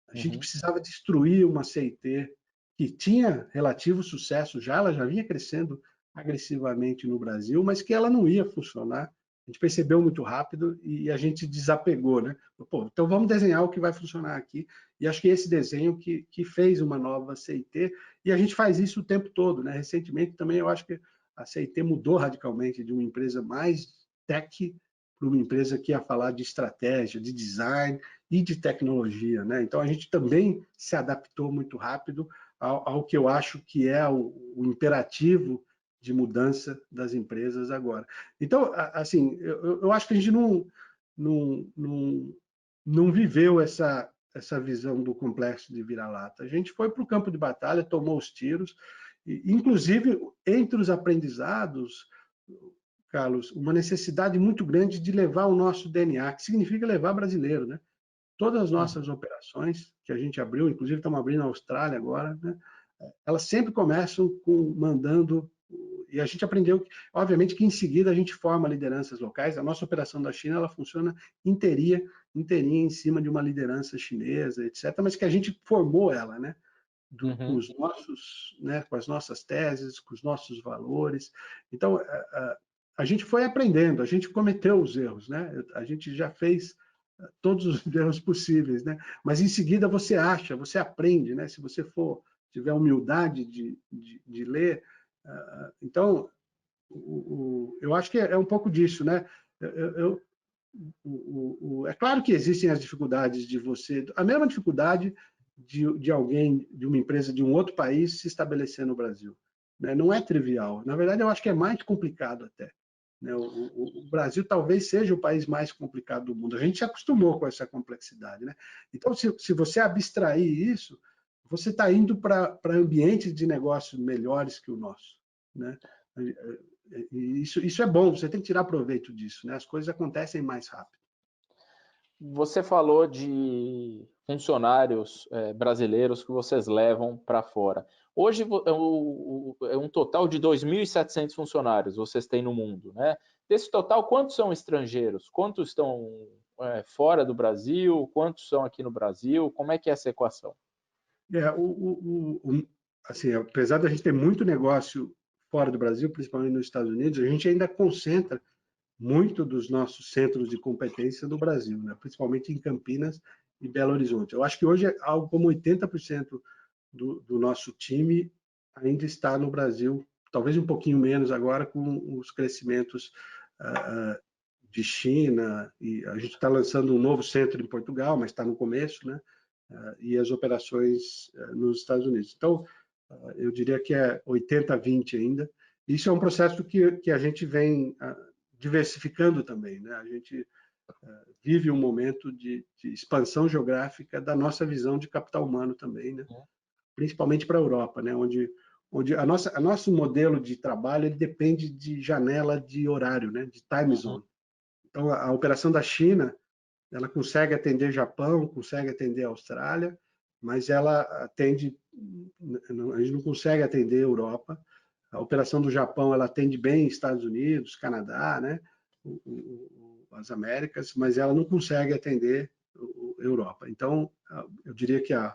A gente Uhum. precisava destruir uma CIT que tinha relativo sucesso já, ela já vinha crescendo agressivamente no Brasil, mas que ela não ia funcionar. A gente percebeu muito rápido e a gente desapegou, né? Pô, então vamos desenhar o que vai funcionar aqui. E acho que esse desenho que fez uma nova CIT, e a gente faz isso o tempo todo, né? Recentemente também eu acho que a CIT mudou radicalmente de uma empresa mais tech para uma empresa que ia falar de estratégia, de design e de tecnologia, né? Então a gente também se adaptou muito rápido ao que eu acho que é o imperativo de mudança das empresas agora. Então, assim, eu acho que a gente não, não, não viveu essa visão do complexo de vira-lata. A gente foi para o campo de batalha, tomou os tiros, e, inclusive entre os aprendizados, Carlos, uma necessidade muito grande de levar o nosso DNA, que significa levar brasileiro, né? Todas as Uhum. nossas operações que a gente abriu, inclusive estamos abrindo na Austrália agora, né? Elas sempre começam mandando, e a gente aprendeu, obviamente, que em seguida a gente forma lideranças locais. A nossa operação da China ela funciona inteirinha em cima de uma liderança chinesa, etc., mas que a gente formou ela, né? Com Uhum. os nossos, né, com as nossas teses, com os nossos valores. Então, a gente foi aprendendo, a gente cometeu os erros, né? A gente já fez todos os erros possíveis, né? Mas em seguida você acha, você aprende, né? Se você tiver humildade de ler, então eu acho que é um pouco disso, né? É claro que existem as dificuldades de você, a mesma dificuldade de alguém, de uma empresa de um outro país se estabelecer no Brasil. né? Não é trivial. Na verdade, eu acho que é mais complicado até, né? O Brasil talvez seja o país mais complicado do mundo. A gente se acostumou com essa complexidade, né? Então, se você abstrair isso, você está indo para ambientes de negócio melhores que o nosso, né? E isso é bom, você tem que tirar proveito disso, né? As coisas acontecem mais rápido. Você falou de funcionários brasileiros que vocês levam para fora. Hoje é um total de 2.700 funcionários vocês têm no mundo, né? Desse total, quantos são estrangeiros? Quantos estão fora do Brasil? Quantos são aqui no Brasil? Como é que é essa equação? Assim, apesar da gente ter muito negócio fora do Brasil, principalmente nos Estados Unidos, a gente ainda concentra muito dos nossos centros de competência no Brasil, né? Principalmente em Campinas e Belo Horizonte. Eu acho que hoje algo como 80% do nosso time ainda está no Brasil, talvez um pouquinho menos agora com os crescimentos de China, e a gente está lançando um novo centro em Portugal, mas está no começo, né? E as operações nos Estados Unidos. Então, eu diria que é 80-20 ainda. Isso é um processo que a gente vem diversificando também, né? A gente vive um momento de expansão geográfica da nossa visão de capital humano também, né? Principalmente para a Europa, né? Onde nosso modelo de trabalho ele depende de janela de horário, né? De time zone. Então, a operação da China, ela consegue atender Japão, consegue atender Austrália, mas ela atende, a gente não consegue atender Europa. A operação do Japão, ela atende bem Estados Unidos, Canadá, né? As Américas, mas ela não consegue atender Europa. Então, eu diria que o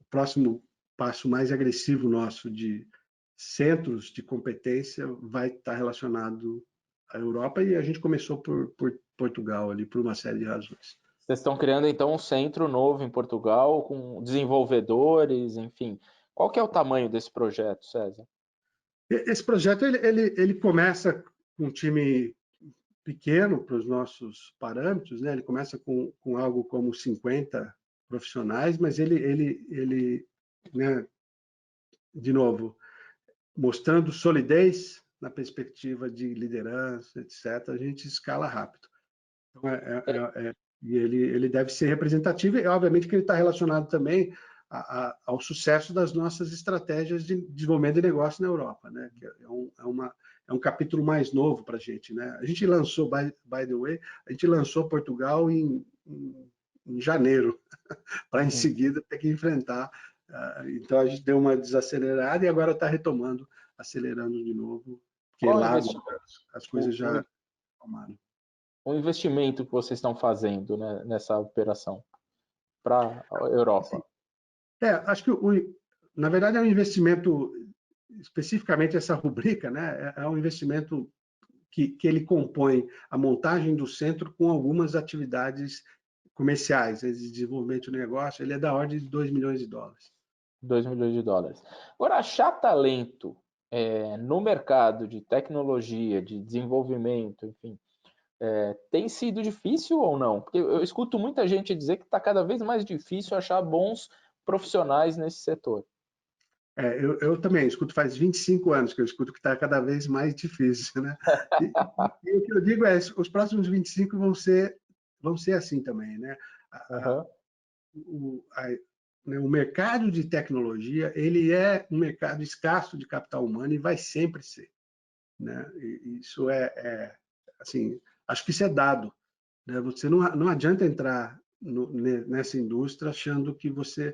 próximo passo mais agressivo nosso de centros de competência vai estar relacionado à Europa, e a gente começou por Portugal ali por uma série de razões. Vocês estão criando então um centro novo em Portugal com desenvolvedores, enfim. Qual que é o tamanho desse projeto, César? Esse projeto ele começa com um time pequeno para os nossos parâmetros, né? Ele começa com algo como 50 profissionais, mas ele né, de novo, mostrando solidez na perspectiva de liderança, etc., a gente escala rápido. Então, e ele deve ser representativo, e obviamente que ele está relacionado também ao sucesso das nossas estratégias de desenvolvimento de negócio na Europa, né? Que é um capítulo mais novo para a gente, né? A gente lançou, by the way, a gente lançou Portugal em janeiro, para em seguida ter que enfrentar. Então a gente deu uma desacelerada e agora está retomando, acelerando de novo, porque Qual é lá as coisas já tomaram. o investimento que vocês estão fazendo, né, nessa operação para a Europa? Acho que, na verdade, é um investimento, especificamente essa rubrica, né? É um investimento que ele compõe a montagem do centro com algumas atividades comerciais, de desenvolvimento de negócio. Ele é da ordem de $2 milhões. 2 milhões de dólares. Agora, achar talento no mercado de tecnologia, de desenvolvimento, enfim, tem sido difícil ou não? Porque eu escuto muita gente dizer que está cada vez mais difícil achar bons profissionais nesse setor. Eu também escuto, faz 25 anos que eu escuto que está cada vez mais difícil, né? E o que eu digo é, os próximos 25 vão ser assim também, né? O mercado de tecnologia, ele é um mercado escasso de capital humano e vai sempre ser, né? E isso assim, acho que isso é dado, né? Você não adianta entrar nessa indústria achando que você...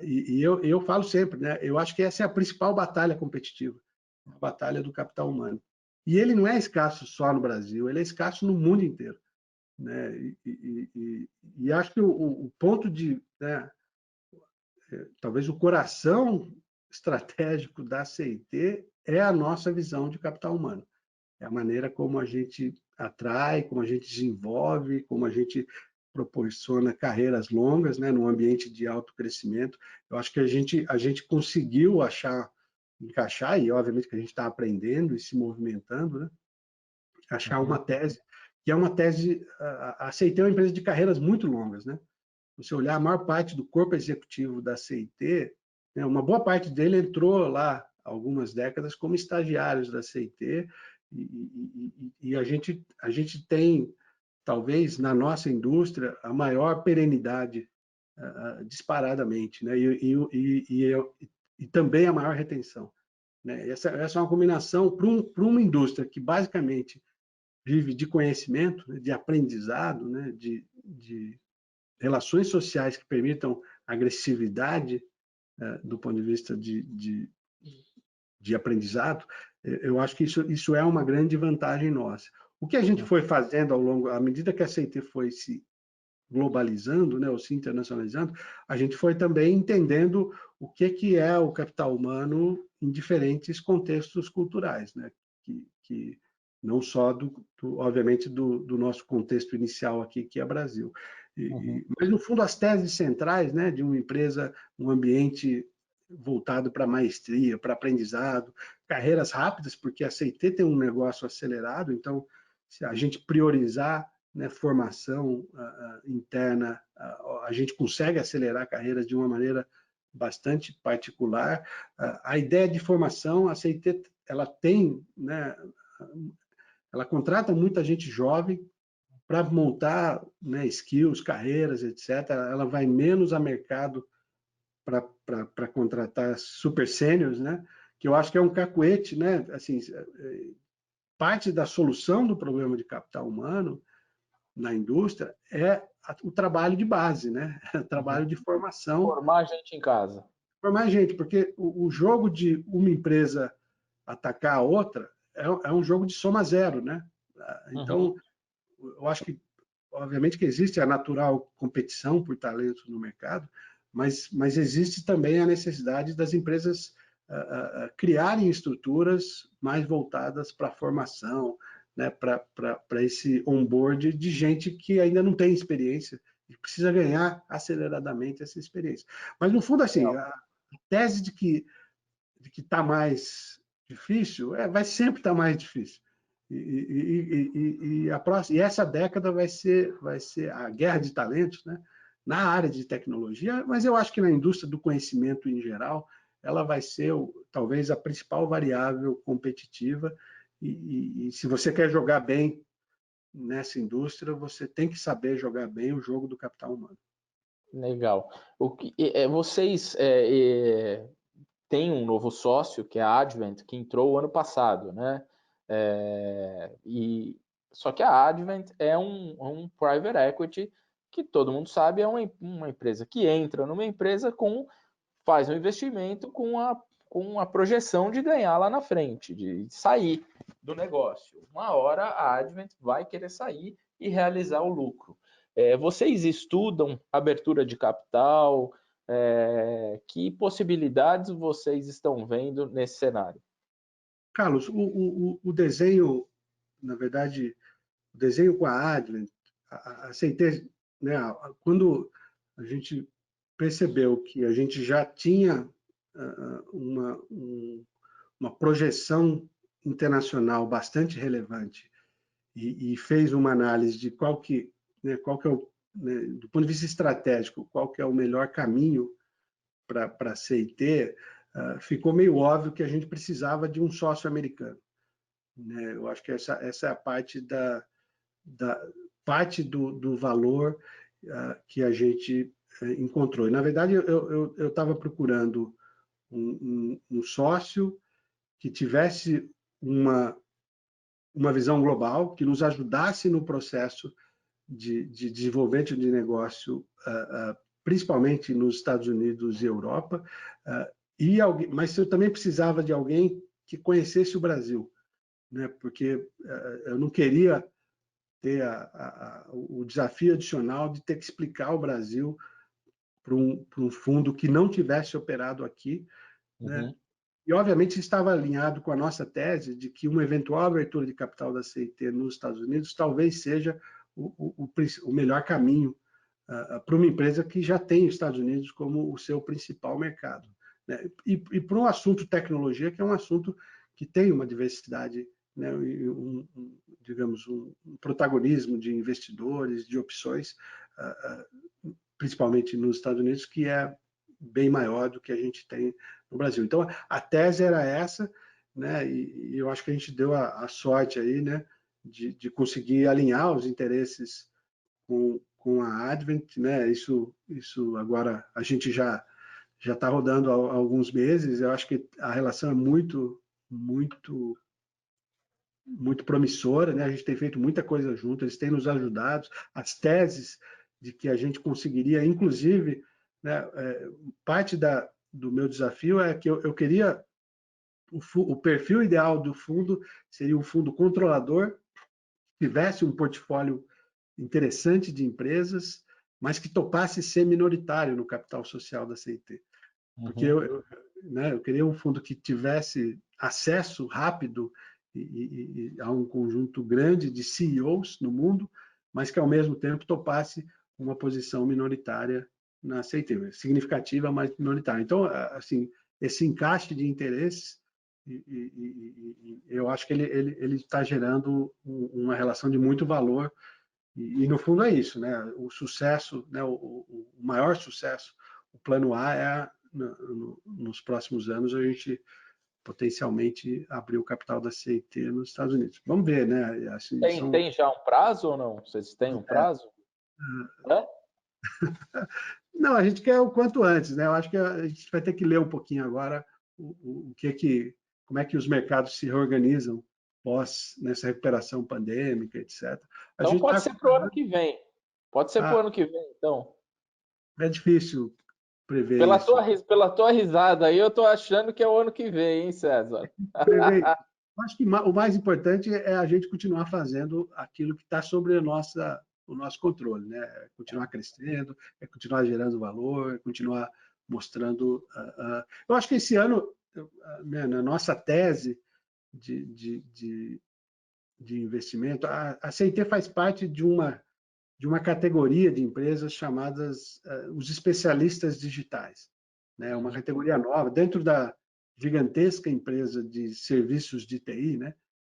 E eu falo sempre, né? Eu acho que essa é a principal batalha competitiva, a batalha do capital humano. E ele não é escasso só no Brasil, ele é escasso no mundo inteiro, né? E acho que o ponto de... Né, talvez o coração estratégico da CIT é a nossa visão de capital humano. É a maneira como a gente atrai, como a gente desenvolve, como a gente proporciona carreiras longas, né, num ambiente de alto crescimento. Eu acho que a gente conseguiu encaixar, e obviamente que a gente está aprendendo e se movimentando, né, achar uma tese, que é uma tese, a CIT é uma empresa de carreiras muito longas, né? Você olhar a maior parte do corpo executivo da CIT, né, uma boa parte dele entrou lá algumas décadas como estagiários da CIT, e a gente tem, talvez, na nossa indústria, a maior perenidade disparadamente, né? E também a maior retenção, né? Essa é uma combinação para uma indústria que basicamente vive de conhecimento, né, de aprendizado, né, de relações sociais que permitam agressividade do ponto de vista de aprendizado. Eu acho que isso é uma grande vantagem nossa. O que a gente foi fazendo ao longo, à medida que a CIT foi se globalizando, né, ou se internacionalizando, a gente foi também entendendo o que é o capital humano em diferentes contextos culturais, né, que não só, obviamente, do nosso contexto inicial aqui, que é Brasil. Mas, no fundo, as teses centrais, né, de uma empresa, um ambiente voltado para maestria, para aprendizado, carreiras rápidas, porque a CIT tem um negócio acelerado, então, se a gente priorizar, né, formação interna, a gente consegue acelerar carreiras de uma maneira bastante particular. A ideia de formação, a CIT, ela tem, né, ela contrata muita gente jovem para montar, né, skills, carreiras, etc. Ela vai menos a mercado para contratar super sêniores, né? Que eu acho que é um cacuete, né? Assim, parte da solução do problema de capital humano na indústria é o trabalho de base, né? O trabalho de formação. Formar gente em casa. Formar gente, porque o jogo de uma empresa atacar a outra é um jogo de soma zero, né? Então, eu acho que, obviamente, que existe a natural competição por talentos no mercado, mas existe também a necessidade das empresas criarem estruturas mais voltadas para a formação, né, para esse onboard de gente que ainda não tem experiência e precisa ganhar aceleradamente essa experiência. Mas, no fundo, assim, a tese de que está mais difícil vai sempre estar mais difícil. E essa década vai ser a guerra de talentos, né, na área de tecnologia, mas eu acho que na indústria do conhecimento em geral, ela vai ser talvez a principal variável competitiva. E se você quer jogar bem nessa indústria, você tem que saber jogar bem o jogo do capital humano. Legal. Vocês têm um novo sócio, que é a Advent, que entrou o ano passado, né? Só que a Advent é um private equity que todo mundo sabe é uma empresa que entra numa empresa faz um investimento com a projeção de ganhar lá na frente, de sair do negócio. Uma hora a Advent vai querer sair e realizar o lucro. Vocês estudam abertura de capital? Que possibilidades vocês estão vendo nesse cenário? Carlos, o desenho, na verdade, o desenho com a Advent, a CIT, né, quando a gente percebeu que a gente já tinha uma projeção internacional bastante relevante e fez uma análise de qual que é do ponto de vista estratégico, qual que é o melhor caminho para a CIT, ficou meio óbvio que a gente precisava de um sócio americano, né? Eu acho que essa é a parte parte do valor que a gente encontrou. E, na verdade, eu estava procurando um sócio que tivesse uma visão global, que nos ajudasse no processo de desenvolvimento de negócio, principalmente nos Estados Unidos e Europa, mas eu também precisava de alguém que conhecesse o Brasil, né? Porque eu não queria ter o desafio adicional de ter que explicar o Brasil para um fundo que não tivesse operado aqui, né? E, obviamente, estava alinhado com a nossa tese de que uma eventual abertura de capital da CIT nos Estados Unidos talvez seja o melhor caminho para uma empresa que já tem os Estados Unidos como o seu principal mercado, né? E para um assunto tecnologia, que é um assunto que tem uma diversidade, né, digamos, um protagonismo de investidores, de opções, principalmente nos Estados Unidos, que é bem maior do que a gente tem no Brasil. Então, a tese era essa, né? E eu acho que a gente deu a sorte aí, né? De conseguir alinhar os interesses com a Advent, né? Isso agora a gente já está rodando há alguns meses. Eu acho que a relação é muito promissora, né? A gente tem feito muita coisa junto, eles têm nos ajudado. As teses de que a gente conseguiria, inclusive, né? Parte do meu desafio é que eu queria o perfil ideal do fundo seria um fundo controlador, tivesse um portfólio interessante de empresas, mas que topasse ser minoritário no capital social da CIT. Porque né, eu queria um fundo que tivesse acesso rápido a um conjunto grande de CEOs no mundo, mas que, ao mesmo tempo, topasse uma posição minoritária na CIT, significativa, mas minoritária. Então, assim, esse encaixe de interesses, eu acho que ele está gerando uma relação de muito valor no fundo é isso, né? O sucesso, né? O maior sucesso, o plano A é nos próximos anos a gente potencialmente abrir o capital da CIT nos Estados Unidos. Vamos ver, né? Assim, Tem já um prazo ou não? Vocês têm um prazo? É? Não, a gente quer o quanto antes, né? Eu acho que a gente vai ter que ler um pouquinho agora como é que os mercados se reorganizam pós nessa recuperação pandêmica, etc. A Então gente pode está ser para o ano que vem. Pode ser para o ano que vem, então. é difícil prever isso. Pela tua risada aí, eu tô achando que é o ano que vem, hein, César? Prever. Acho que o mais importante é a gente continuar fazendo aquilo que está sobre o nosso controle, né? É continuar crescendo, é continuar gerando valor, é continuar mostrando. Eu acho que esse ano, né, na nossa tese de investimento, a CIT faz parte de uma categoria de empresas chamadas os especialistas digitais, né? Uma categoria nova dentro da gigantesca empresa de serviços de TI, né?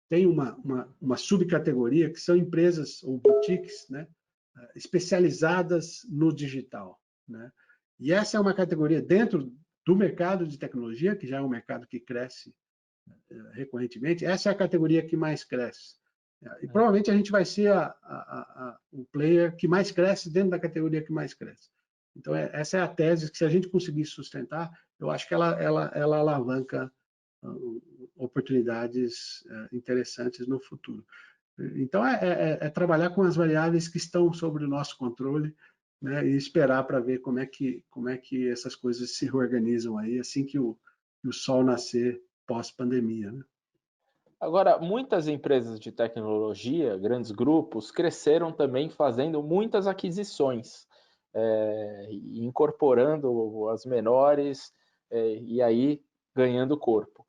Tem uma subcategoria que são empresas ou boutiques, né? Especializadas no digital, né? E essa é uma categoria dentro do mercado de tecnologia, que já é um mercado que cresce recorrentemente, essa é a categoria que mais cresce. E provavelmente a gente vai ser o player que mais cresce dentro da categoria que mais cresce. Então, essa é a tese que, se a gente conseguir sustentar, eu acho que ela alavanca oportunidades interessantes no futuro. Então, trabalhar com as variáveis que estão sob o nosso controle, né, e esperar para ver como é que essas coisas se reorganizam aí, assim que o sol nascer pós-pandemia, né? Agora, muitas empresas de tecnologia, grandes grupos, cresceram também fazendo muitas aquisições, incorporando as menores e aí ganhando corpo.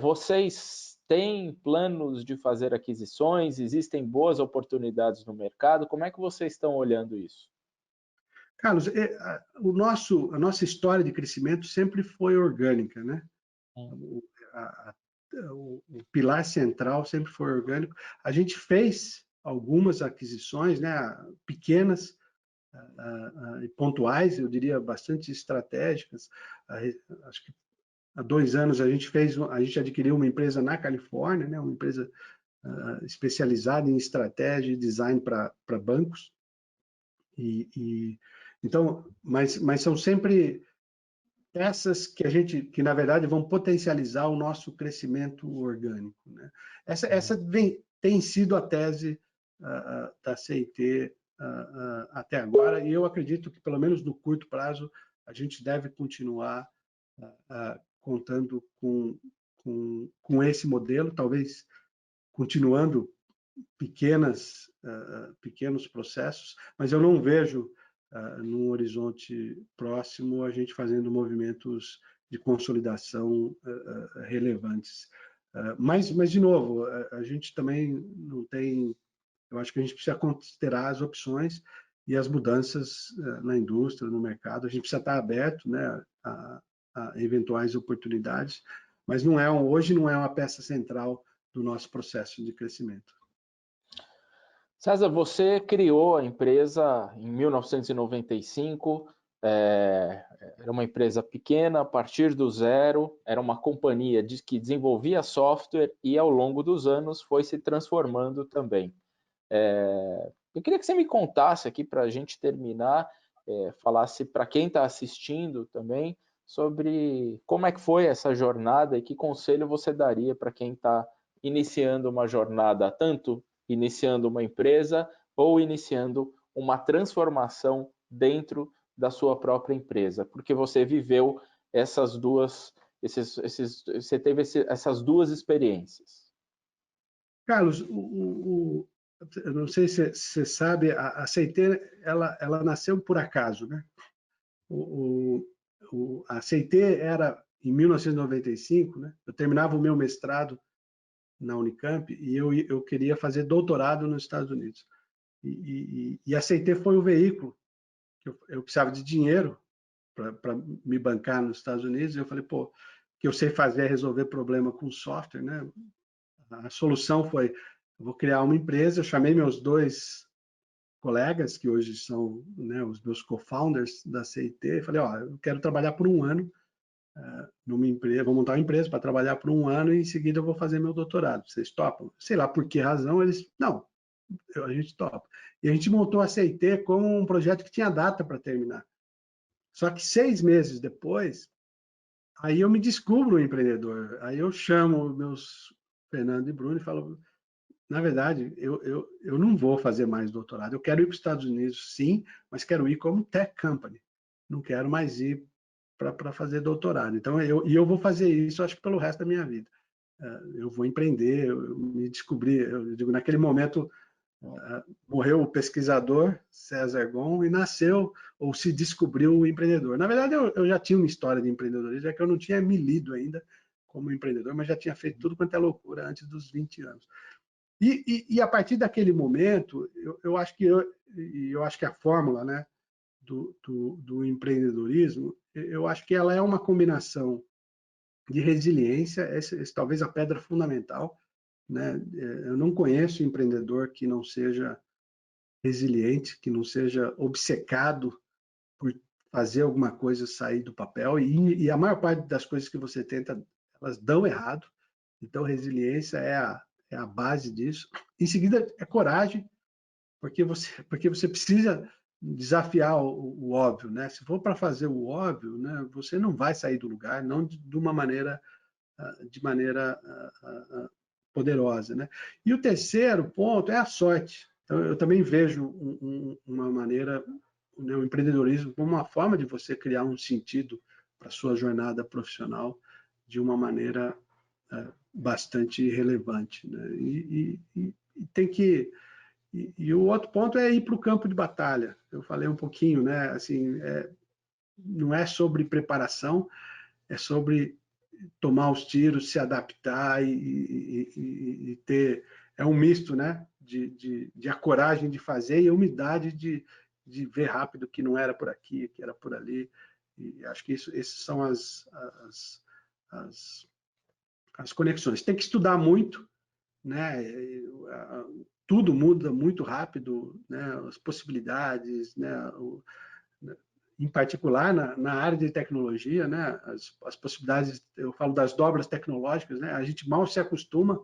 Vocês têm planos de fazer aquisições? Existem boas oportunidades no mercado? Como é que vocês estão olhando isso? Carlos, a nossa história de crescimento sempre foi orgânica, né? O pilar central sempre foi orgânico. A gente fez algumas aquisições, né, pequenas e pontuais, eu diria bastante estratégicas. Acho que há 2 anos a gente adquiriu uma empresa na Califórnia, né, uma empresa especializada em estratégia e design para bancos. Então, mas são sempre essas que na verdade vão potencializar o nosso crescimento orgânico, né? Essa tem sido a tese da CIT até agora, e eu acredito que, pelo menos no curto prazo, a gente deve continuar contando com esse modelo, talvez continuando pequenos processos, mas eu não vejo num horizonte próximo a gente fazendo movimentos de consolidação relevantes. Mas, de novo, a gente também não tem. Eu acho que a gente precisa considerar as opções e as mudanças na indústria, no mercado. A gente precisa estar aberto, né, a eventuais oportunidades, mas hoje não é uma peça central do nosso processo de crescimento. César, você criou a empresa em 1995, Era uma empresa pequena, a partir do zero, era uma companhia que desenvolvia software e, ao longo dos anos, foi se transformando também. Eu queria que você me contasse aqui, para a gente terminar, falasse para quem está assistindo também, sobre como é que foi essa jornada e que conselho você daria para quem está iniciando uma jornada, tanto iniciando uma empresa ou iniciando uma transformação dentro da sua própria empresa, porque você viveu essas duas, você teve essas duas experiências. Carlos, eu não sei se você sabe, a CIT ela nasceu por acaso, né? A CIT era em 1995, né? Eu terminava o meu mestrado na Unicamp e eu queria fazer doutorado nos Estados Unidos. E a CIT foi o veículo que eu precisava de dinheiro para me bancar nos Estados Unidos. E eu falei, pô, o que eu sei fazer é resolver problema com software, né? A solução foi, eu vou criar uma empresa. Eu chamei meus dois colegas, que hoje são, né, os meus co-founders da CIT, e falei, ó, eu quero trabalhar por um ano numa empresa, vou montar uma empresa para trabalhar por um ano e em seguida eu vou fazer meu doutorado. Vocês topam? Sei lá por que razão eles, não, a gente topa. E a gente montou a CIT como um projeto que tinha data para terminar. Só que 6 meses depois, aí eu me descubro um empreendedor. Aí eu chamo meus Fernando e Bruno e falo, na verdade, eu não vou fazer mais doutorado. Eu quero ir para os Estados Unidos, sim, mas quero ir como tech company. Não quero mais ir para fazer doutorado. Então, eu vou fazer isso, acho que pelo resto da minha vida. Eu vou empreender, eu me descobri, eu digo, naquele momento, morreu o pesquisador César Gon e nasceu ou se descobriu o empreendedor. Na verdade, eu já tinha uma história de empreendedorismo, já que eu não tinha me lido ainda como empreendedor, mas já tinha feito tudo quanto é loucura antes dos 20 anos. E a partir daquele momento, eu acho que a fórmula, né, do empreendedorismo, eu acho que ela é uma combinação de resiliência, essa talvez a pedra fundamental, né? Eu não conheço empreendedor que não seja resiliente, que não seja obcecado por fazer alguma coisa sair do papel, e a maior parte das coisas que você tenta, elas dão errado. Então, resiliência é a base disso. Em seguida, é coragem, porque você precisa desafiar o óbvio, né? Se for para fazer o óbvio, né, você não vai sair do lugar, não de uma maneira poderosa, né? E o terceiro ponto é a sorte. Então, eu também vejo uma maneira, né, o empreendedorismo como uma forma de você criar um sentido para a sua jornada profissional de uma maneira bastante relevante, né? E tem que e o outro ponto é ir para o campo de batalha. Eu falei um pouquinho, né? Assim, não é sobre preparação, é sobre tomar os tiros, se adaptar e ter. É um misto, né? De a coragem de fazer e a humildade de ver rápido que não era por aqui, que era por ali. E acho que essas são as conexões. Tem que estudar muito, né? Tudo muda muito rápido, né? As possibilidades, né? Em particular na área de tecnologia, né? As possibilidades, eu falo das dobras tecnológicas, né? A gente mal se acostuma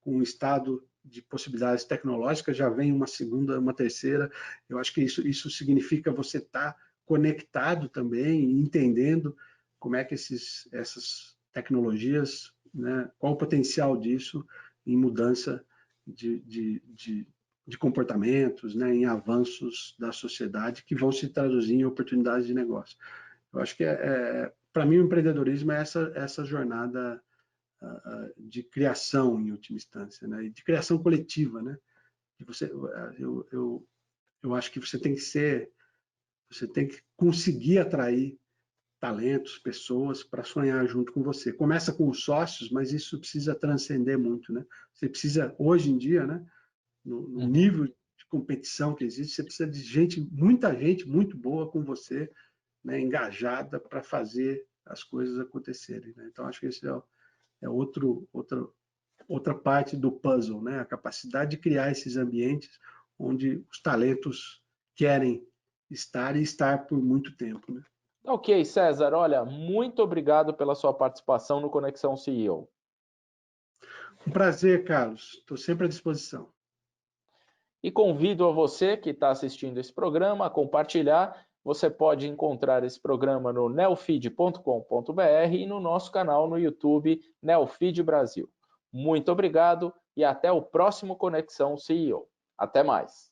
com o estado de possibilidades tecnológicas, já vem uma segunda, uma terceira. Eu acho que isso significa você estar conectado também, entendendo como é que essas tecnologias, né? Qual o potencial disso em mudança de comportamentos, né, em avanços da sociedade que vão se traduzir em oportunidades de negócio. Eu acho que, para mim, o empreendedorismo é essa jornada de criação, em última instância, né, e de criação coletiva. Né? Eu acho que você tem que conseguir atrair talentos, pessoas para sonhar junto com você. Começa com os sócios, mas isso precisa transcender muito. Né? Você precisa, hoje em dia, né, no nível de competição que existe, você precisa de muita gente muito boa com você, né, engajada para fazer as coisas acontecerem. Né? Então, acho que esse é outra parte do puzzle, né? A capacidade de criar esses ambientes onde os talentos querem estar e estar por muito tempo, né? Ok, César, olha, muito obrigado pela sua participação no Conexão CEO. Um prazer, Carlos. Estou sempre à disposição. E convido a você que está assistindo esse programa a compartilhar. Você pode encontrar esse programa no neofeed.com.br e no nosso canal no YouTube Neofeed Brasil. Muito obrigado e até o próximo Conexão CEO. Até mais.